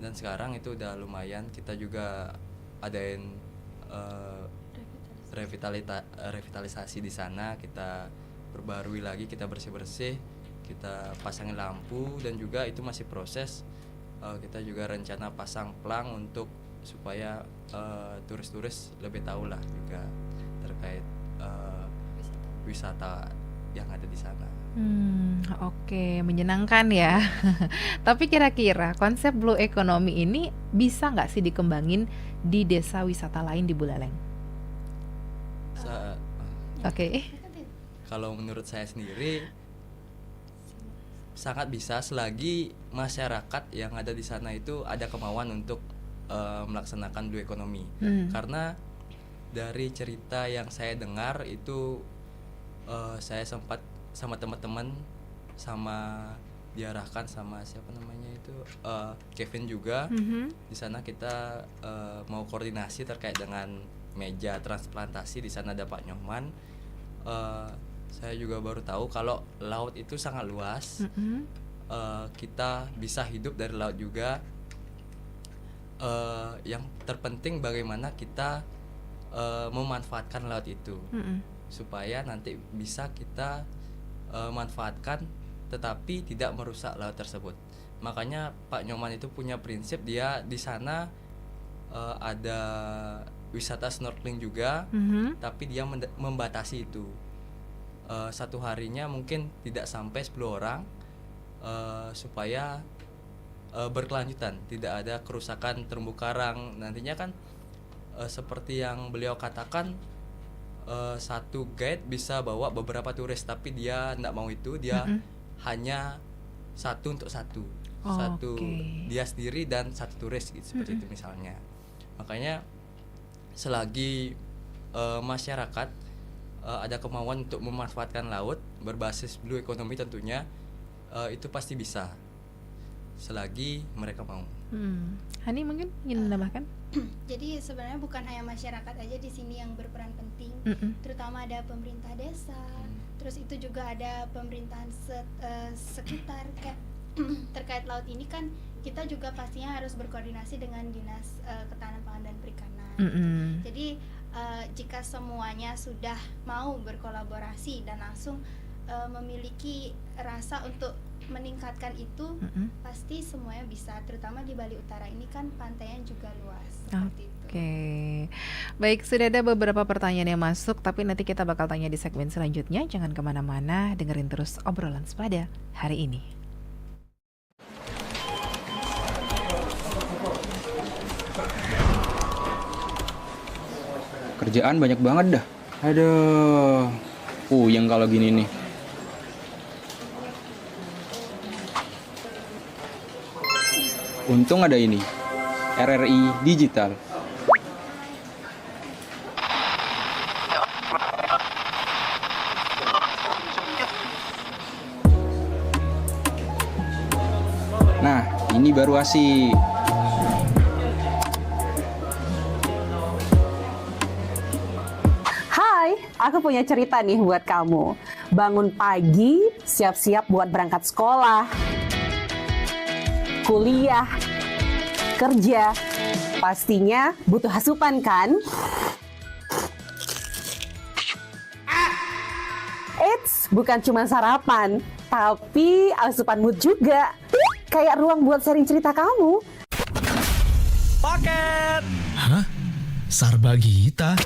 dan sekarang itu udah lumayan, kita juga adain revitalisasi di sana, kita perbarui lagi, kita bersih-bersih, kita pasangin lampu, dan juga itu masih proses. Kita juga rencana pasang pelang untuk supaya turis-turis lebih tahu lah juga terkait wisata yang ada di sana. Oke, menyenangkan ya. Tapi kira-kira konsep blue economy ini bisa nggak sih dikembangin di desa wisata lain di Buleleng? Oke. Kalau menurut saya sendiri sangat bisa, selagi masyarakat yang ada di sana itu ada kemauan untuk melaksanakan blue economy. Karena dari cerita yang saya dengar itu saya sempat sama teman-teman, sama diarahkan sama siapa namanya itu Kevin juga. Di sana kita mau koordinasi terkait dengan meja transplantasi. Di sana ada Pak Nyoman. Saya juga baru tahu kalau laut itu sangat luas. Kita bisa hidup dari laut juga. Yang terpenting bagaimana kita memanfaatkan laut itu supaya nanti bisa kita manfaatkan tetapi tidak merusak laut tersebut. Makanya Pak Nyoman itu punya prinsip, dia di sana ada wisata snorkeling juga, tapi dia membatasi itu. Satu harinya mungkin tidak sampai 10 orang, supaya berkelanjutan, tidak ada kerusakan terumbu karang. Nantinya kan seperti yang beliau katakan, satu guide bisa bawa beberapa turis, tapi dia tidak mau itu, dia hanya satu untuk satu, dia sendiri dan satu turis gitu, seperti itu misalnya. Makanya selagi masyarakat ada kemauan untuk memanfaatkan laut berbasis blue economy tentunya, itu pasti bisa selagi mereka mau. Hani mungkin ingin menambahkan? Jadi sebenarnya bukan hanya masyarakat aja di sini yang berperan penting, terutama ada pemerintah desa, terus itu juga ada pemerintahan sekitar kayak terkait laut ini kan kita juga pastinya harus berkoordinasi dengan dinas ketahanan pangan dan perikanan. Jadi jika semuanya sudah mau berkolaborasi dan langsung memiliki rasa untuk meningkatkan itu, pasti semuanya bisa, terutama di Bali Utara ini kan pantainya juga luas. Oke. Baik, sudah ada beberapa pertanyaan yang masuk, tapi nanti kita bakal tanya di segmen selanjutnya. Jangan kemana-mana, dengerin terus obrolan sepada hari ini. Kerjaan banyak banget dah. Aduh, puyeng kalau gini nih. Untung ada ini, RRI Digital. Nah, ini baru asik. Hai, aku punya cerita nih buat kamu. Bangun pagi, siap-siap buat berangkat sekolah, kuliah, kerja, pastinya butuh asupan kan? Eits, bukan cuma sarapan, tapi asupan mood juga. Kayak ruang buat sharing cerita kamu. Paket! Hah? Sarbagita?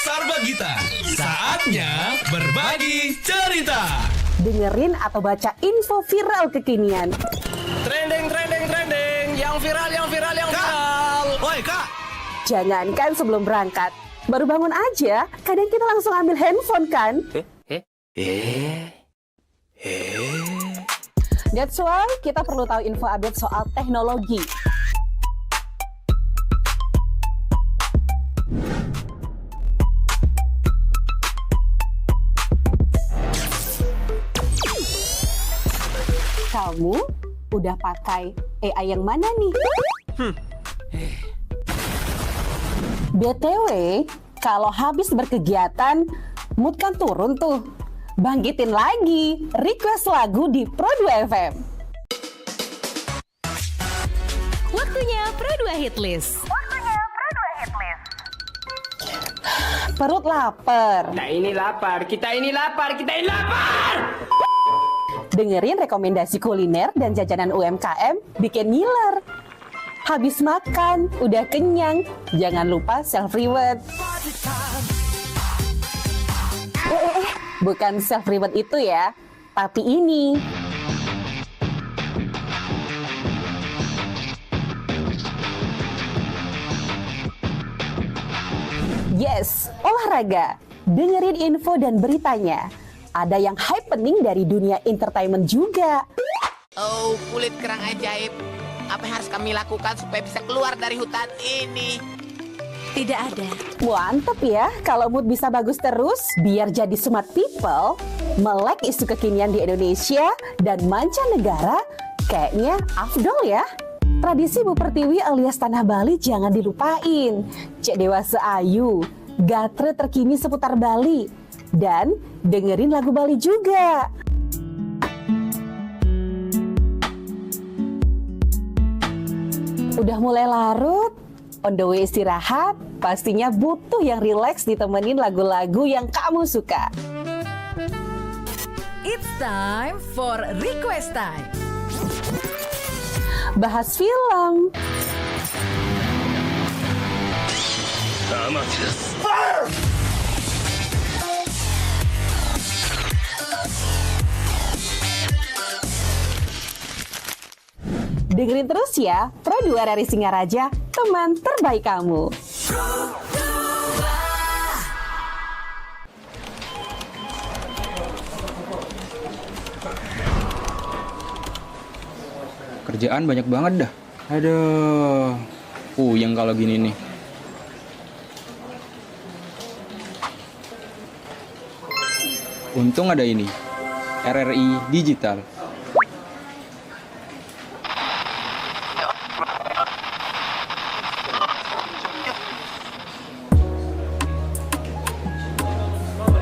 Sarbagita, saatnya berbagi cerita. Dengerin atau baca info viral kekinian. Trending, yang viral. Woi kak! Jangankan sebelum berangkat, baru bangun aja, kadang kita langsung ambil handphone kan? That's why kita perlu tahu info update soal teknologi. Kamu udah pakai AI yang mana nih? BTW, kalau habis berkegiatan, mood kan turun tuh. Bangkitin lagi, request lagu di Pro 2 FM. Waktunya Pro 2 Hit List. Perut lapar. Kita ini lapar, kita ini lapar, kita ini lapar! Dengerin rekomendasi kuliner dan jajanan UMKM bikin ngiler. Habis makan, udah kenyang, jangan lupa self-reward. Bukan self-reward itu ya, tapi ini. Yes, olahraga. Dengerin info dan beritanya. Ada yang happening dari dunia entertainment juga. Oh, kulit kerang ajaib. Apa yang harus kami lakukan supaya bisa keluar dari hutan ini? Tidak ada. Mantep ya, kalau mood bisa bagus terus, biar jadi smart people, melek isu kekinian di Indonesia dan mancanegara, kayaknya afdol ya. Tradisi Bu Pertiwi alias Tanah Bali jangan dilupain. Cek Dewasa Ayu, gatre terkini seputar Bali, dan dengerin lagu Bali juga. Udah mulai larut, on the way istirahat, pastinya butuh yang rileks ditemenin lagu-lagu yang kamu suka. It's time for request time. Bahas film, dengerin terus ya, Pro 2 dari Singaraja, teman terbaik kamu. Kerjaan banyak banget dah. Aduh, puyeng kalau gini nih. Untung ada ini, RRI Digital.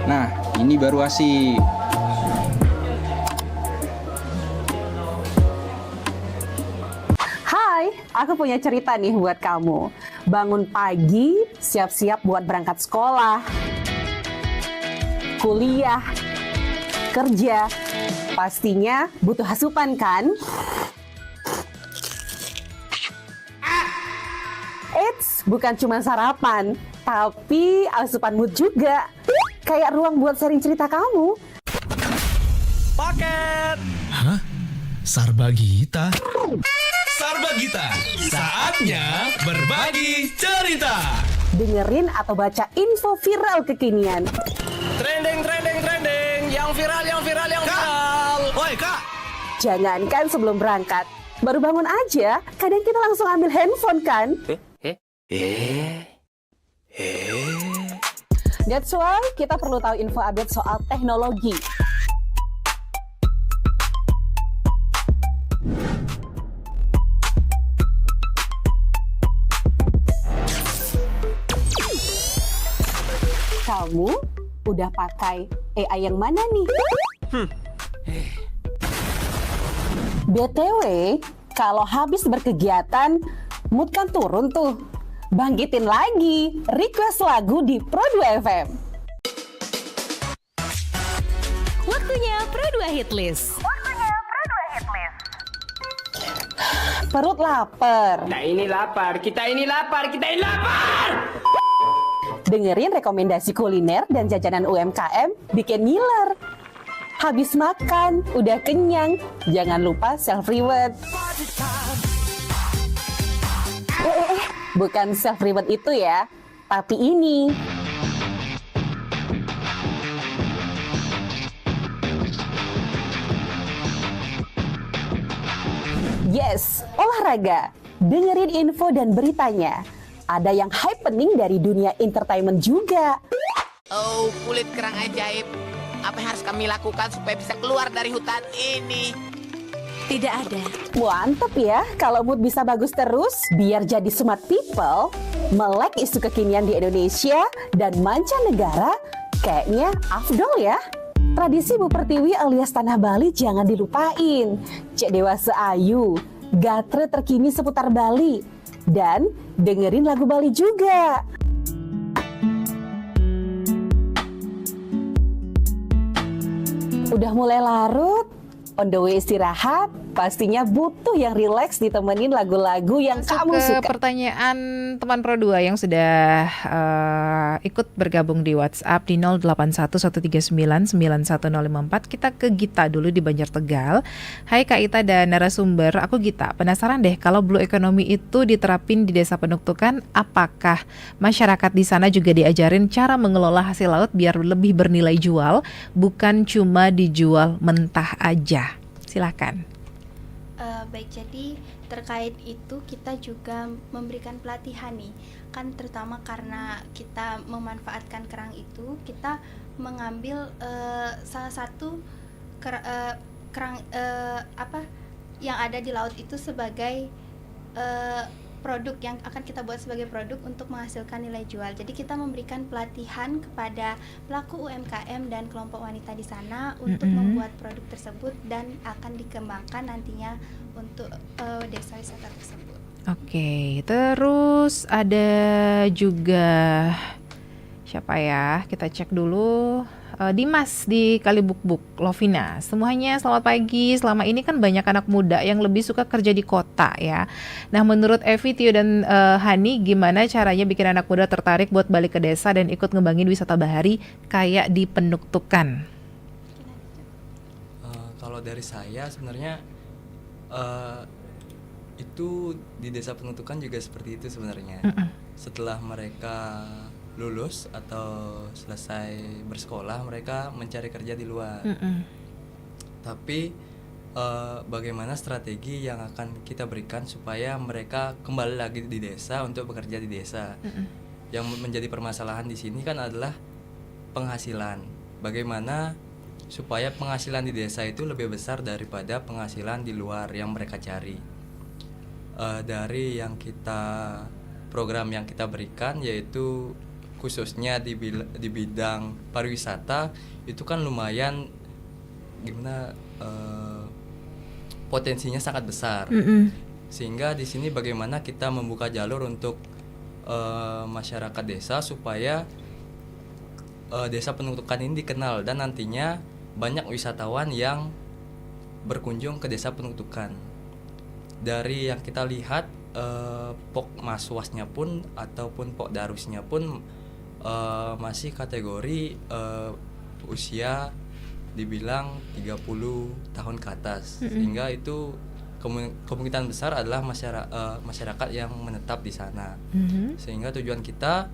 Nah, ini baru asik. Hai, aku punya cerita nih buat kamu. Bangun pagi, siap-siap buat berangkat sekolah, kuliah, kerja. Pastinya butuh asupan kan? Eits, bukan cuma sarapan, tapi asupan mood juga. Kayak ruang buat sharing cerita kamu. Paket! Hah? Sarbagita? Sarbagita, saatnya berbagi cerita. Dengerin atau baca info viral kekinian. Trending, trending, trending. Yang viral, yang viral, yang viral. Woi, Kak! Jangankan sebelum berangkat, baru bangun aja, kadang kita langsung ambil handphone kan? That's why kita perlu tahu info update soal teknologi. Kamu udah pakai AI yang mana nih? BTW, kalau habis berkegiatan, mood kan turun tuh. Bangkitin lagi, request lagu di Pro 2 FM. Waktunya Pro 2 Hit List. Perut lapar. Kita ini lapar, kita ini lapar, kita ini lapar! Dengerin rekomendasi kuliner dan jajanan UMKM bikin ngiler. Habis makan, udah kenyang, jangan lupa self-reward. Bukan self-reward itu ya, tapi ini. Yes, olahraga. Dengerin info dan beritanya. Ada yang happening dari dunia entertainment juga. Oh, kulit kerang ajaib. Apa yang harus kami lakukan supaya bisa keluar dari hutan ini? Tidak ada. Mantep ya, kalau mood bisa bagus terus, biar jadi smart people, melek isu kekinian di Indonesia dan mancanegara, kayaknya afdol ya. Tradisi Bu Pertiwi alias Tanah Bali jangan dilupain. Cek Dewasa Ayu, gatre terkini seputar Bali, dan dengerin lagu Bali juga. Udah mulai larut, on the way istirahat, pastinya butuh yang rileks ditemenin lagu-lagu yang kamu Ke suka. pertanyaan teman Pro 2 yang sudah ikut bergabung di WhatsApp di 0811399154. Kita ke Gita dulu di Banjar Tegal. Hai Kak Ita dan narasumber, aku Gita. Penasaran deh kalau blue economy itu diterapin di desa penuktukan, apakah masyarakat di sana juga diajarin cara mengelola hasil laut biar lebih bernilai jual, bukan cuma dijual mentah aja? Silakan. Baik, jadi terkait itu kita juga memberikan pelatihan nih, kan terutama karena kita memanfaatkan kerang itu, kita mengambil salah satu kerang yang ada di laut itu sebagai produk yang akan kita buat sebagai produk untuk menghasilkan nilai jual. Jadi kita memberikan pelatihan kepada pelaku UMKM dan kelompok wanita di sana untuk membuat produk tersebut dan akan dikembangkan nantinya untuk desa wisata tersebut. Oke, terus ada juga siapa ya? Kita cek dulu. Dimas di Kalibukbuk, Lovina. Semuanya selamat pagi. Selama ini kan banyak anak muda yang lebih suka kerja di kota ya. Nah, menurut Evi, Tio dan Hani, gimana caranya bikin anak muda tertarik buat balik ke desa dan ikut ngembangin wisata bahari kayak di Penuktukan? Kalau dari saya sebenarnya itu di desa Penuktukan juga seperti itu sebenarnya. Setelah mereka lulus atau selesai bersekolah, mereka mencari kerja di luar. Tapi bagaimana strategi yang akan kita berikan supaya mereka kembali lagi di desa untuk bekerja di desa? Yang menjadi permasalahan di sini kan adalah penghasilan. Bagaimana supaya penghasilan di desa itu lebih besar daripada penghasilan di luar yang mereka cari? Dari yang program yang kita berikan, yaitu khususnya di bidang pariwisata, itu kan lumayan potensinya sangat besar. Sehingga di sini bagaimana kita membuka jalur untuk masyarakat desa supaya desa Penuktukan ini dikenal dan nantinya banyak wisatawan yang berkunjung ke desa Penuktukan. Dari yang kita lihat, Pok Maswasnya pun ataupun Pok Darusnya pun masih kategori usia dibilang 30 tahun ke atas, sehingga itu kemungkinan besar adalah masyarakat yang menetap di sana. Sehingga tujuan kita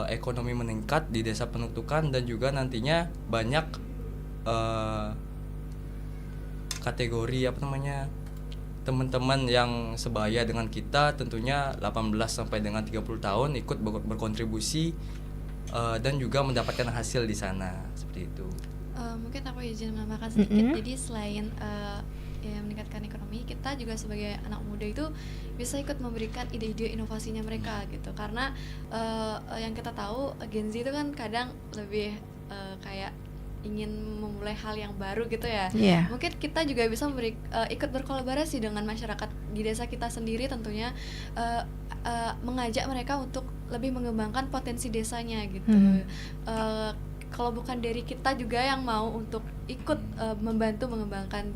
ekonomi meningkat di desa Penuktukan dan juga nantinya banyak kategori teman-teman yang sebaya dengan kita, tentunya 18 sampai dengan 30 tahun ikut berkontribusi dan juga mendapatkan hasil di sana, seperti itu. Mungkin aku izin menambahkan sedikit. Jadi selain meningkatkan ekonomi, kita juga sebagai anak muda itu bisa ikut memberikan ide-ide inovasinya mereka gitu. Karena yang kita tahu Gen Z itu kan kadang lebih kayak ingin memulai hal yang baru gitu ya. Mungkin kita juga bisa ikut berkolaborasi dengan masyarakat di desa kita sendiri, tentunya mengajak mereka untuk lebih mengembangkan potensi desanya gitu. Kalau bukan dari kita juga yang mau untuk ikut membantu mengembangkan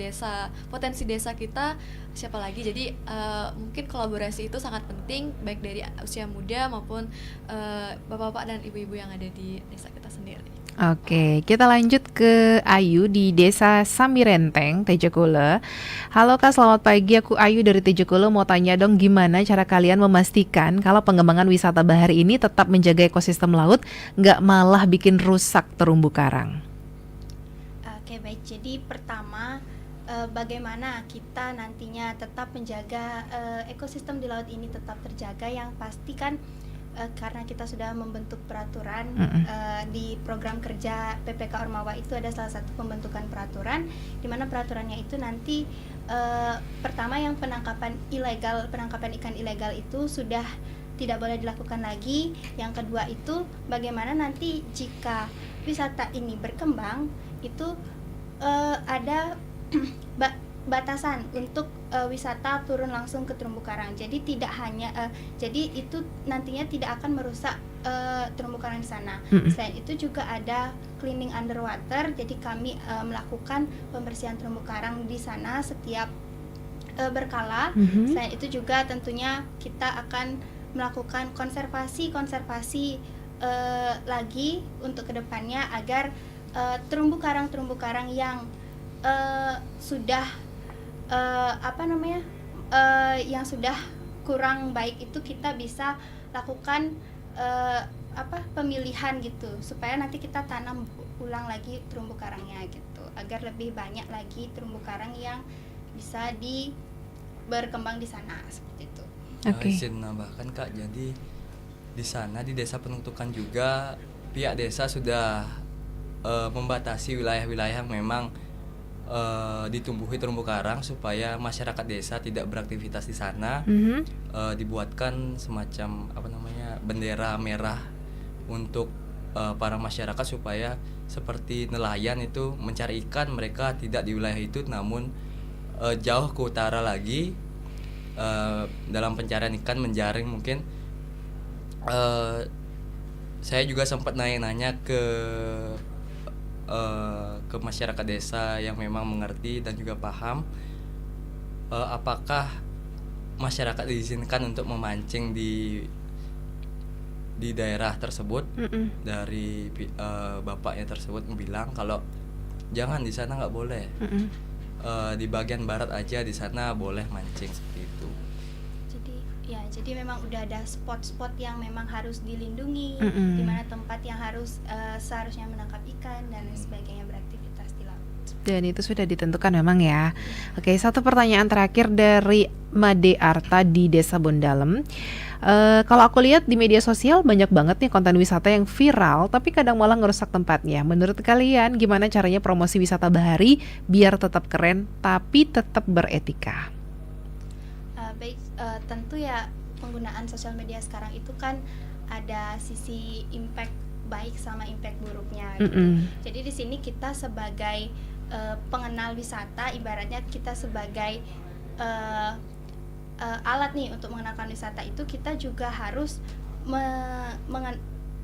potensi desa kita, siapa lagi? Jadi mungkin kolaborasi itu sangat penting, baik dari usia muda maupun bapak-bapak dan ibu-ibu yang ada di desa kita sendiri. Oke, kita lanjut ke Ayu di Desa Samirenteng, Tejokule. Halo Kak, selamat pagi. Aku Ayu dari Tejokule. Mau tanya dong, gimana cara kalian memastikan kalau pengembangan wisata bahari ini tetap menjaga ekosistem laut, nggak malah bikin rusak terumbu karang? Oke, baik. Jadi pertama, bagaimana kita nantinya tetap menjaga ekosistem di laut ini tetap terjaga, yang pasti kan karena kita sudah membentuk peraturan di program kerja PPK Ormawa itu ada salah satu pembentukan peraturan, di mana peraturannya itu nanti pertama yang penangkapan ikan ilegal itu sudah tidak boleh dilakukan lagi. Yang kedua itu bagaimana nanti jika wisata ini berkembang itu ada batasan untuk wisata turun langsung ke terumbu karang. Jadi tidak hanya jadi itu nantinya tidak akan merusak terumbu karang di sana. Selain itu juga ada cleaning underwater. Jadi kami melakukan pembersihan terumbu karang di sana setiap berkala. Selain itu juga tentunya kita akan melakukan konservasi lagi untuk kedepannya agar terumbu karang yang sudah yang sudah kurang baik itu kita bisa lakukan pemilihan gitu, supaya nanti kita tanam ulang lagi terumbu karangnya gitu, agar lebih banyak lagi terumbu karang yang bisa berkembang di sana seperti itu. Izin nambahkan Kak, jadi di sana di desa penuntukan juga pihak desa sudah membatasi wilayah-wilayah yang memang ditumbuhi terumbu karang supaya masyarakat desa tidak beraktivitas di sana. Dibuatkan semacam bendera merah untuk para masyarakat supaya seperti nelayan itu mencari ikan, mereka tidak di wilayah itu namun jauh ke utara lagi dalam pencarian ikan, menjaring mungkin. Saya juga sempat nanya-nanya ke masyarakat desa yang memang mengerti dan juga paham apakah masyarakat diizinkan untuk memancing di daerah tersebut. Dari bapaknya tersebut bilang kalau jangan, di sana nggak boleh. Di bagian barat aja, di sana boleh mancing seperti itu. Jadi memang udah ada spot-spot yang memang harus dilindungi, di mana tempat yang harus seharusnya menangkap ikan dan lain sebagainya, beraktivitas di laut. Dan itu sudah ditentukan memang ya. Oke, satu pertanyaan terakhir dari Made Arta di Desa Bondalem. Kalau aku lihat di media sosial banyak banget nih konten wisata yang viral, tapi kadang malah ngerusak tempatnya. Menurut kalian gimana caranya promosi wisata bahari biar tetap keren tapi tetap beretika? Tentu ya, penggunaan sosial media sekarang itu kan ada sisi impact baik sama impact buruknya gitu. Jadi di sini kita sebagai pengenal wisata, ibaratnya kita sebagai alat nih untuk mengenalkan wisata itu, kita juga harus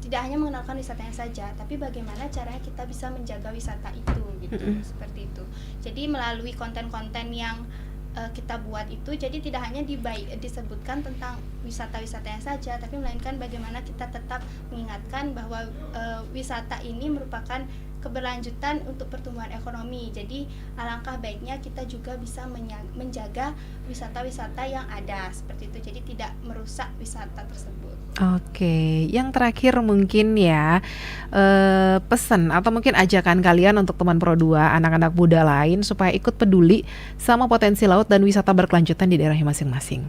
tidak hanya mengenalkan wisatanya saja, tapi bagaimana caranya kita bisa menjaga wisata itu gitu. Seperti itu. Jadi melalui konten-konten yang kita buat itu, jadi tidak hanya disebutkan tentang wisata-wisatanya saja, tapi melainkan bagaimana kita tetap mengingatkan bahwa wisata ini merupakan keberlanjutan untuk pertumbuhan ekonomi. Jadi alangkah baiknya kita juga bisa menjaga wisata-wisata yang ada seperti itu, jadi tidak merusak wisata tersebut. Oke, yang terakhir mungkin ya pesan atau mungkin ajakan kalian untuk teman Pro 2, anak-anak muda lain supaya ikut peduli sama potensi laut dan wisata berkelanjutan di daerahnya masing-masing.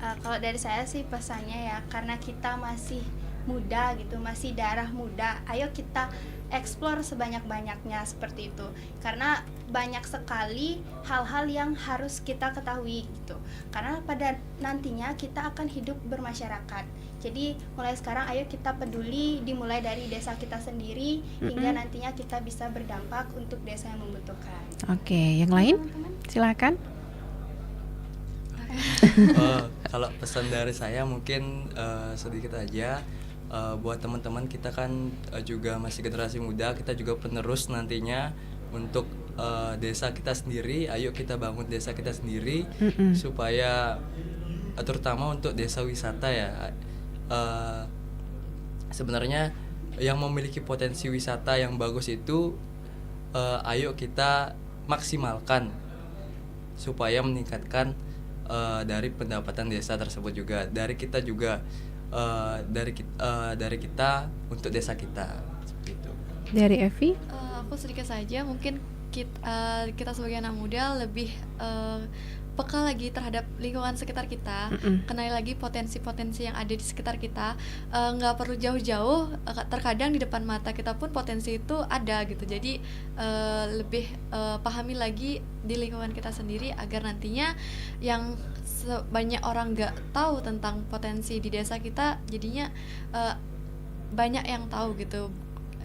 Kalau dari saya sih pesannya ya, karena kita masih muda gitu, masih darah muda, ayo kita explore sebanyak-banyaknya seperti itu, karena banyak sekali hal-hal yang harus kita ketahui gitu, karena pada nantinya kita akan hidup bermasyarakat. Jadi mulai sekarang ayo kita peduli, dimulai dari desa kita sendiri hingga nantinya kita bisa berdampak untuk desa yang membutuhkan. Oke, yang lain silakan. Kalau pesan dari saya mungkin sedikit aja. Buat teman-teman, kita kan juga masih generasi muda, kita juga penerus nantinya untuk desa kita sendiri. Ayo kita bangun desa kita sendiri supaya terutama untuk desa wisata ya. Sebenarnya yang memiliki potensi wisata yang bagus itu ayo kita maksimalkan supaya meningkatkan dari pendapatan desa tersebut juga, dari kita juga. Dari kita untuk desa kita seperti itu. Dari Evi? Aku sedikit saja, mungkin kita sebagai anak muda lebih peka lagi terhadap lingkungan sekitar kita, kenali lagi potensi-potensi yang ada di sekitar kita. Nggak perlu jauh-jauh, terkadang di depan mata kita pun potensi itu ada gitu. Jadi lebih pahami lagi di lingkungan kita sendiri agar nantinya yang banyak orang nggak tahu tentang potensi di desa kita, jadinya banyak yang tahu gitu.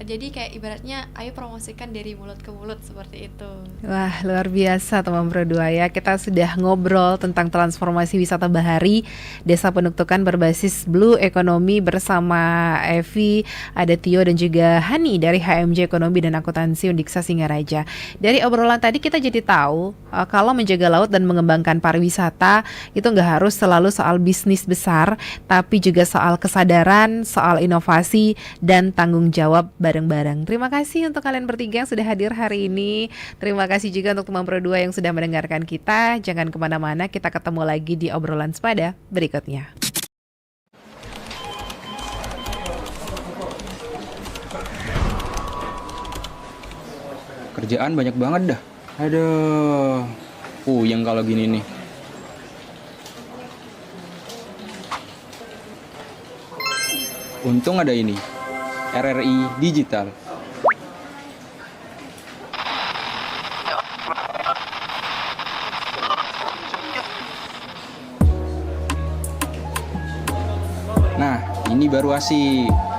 Jadi kayak ibaratnya ayo promosikan dari mulut ke mulut seperti itu. Wah, luar biasa teman Pro 2 ya. Kita sudah ngobrol tentang transformasi wisata bahari Desa Penuktukan berbasis Blue Economy bersama Evi, ada Tio dan juga Hani dari HMJ Ekonomi dan Akuntansi Undiksa Singaraja. Dari obrolan tadi kita jadi tahu kalau menjaga laut dan mengembangkan pariwisata itu nggak harus selalu soal bisnis besar, tapi juga soal kesadaran, soal inovasi dan tanggung jawab bareng-bareng. Terima kasih untuk kalian bertiga yang sudah hadir hari ini. Terima kasih juga untuk teman Pro 2 yang sudah mendengarkan kita. Jangan kemana-mana, kita ketemu lagi di obrolan sepada berikutnya. Kerjaan banyak banget dah. Aduh, puyeng kalau gini nih. Untung ada ini, RRI Digital. Nah, ini baru asik.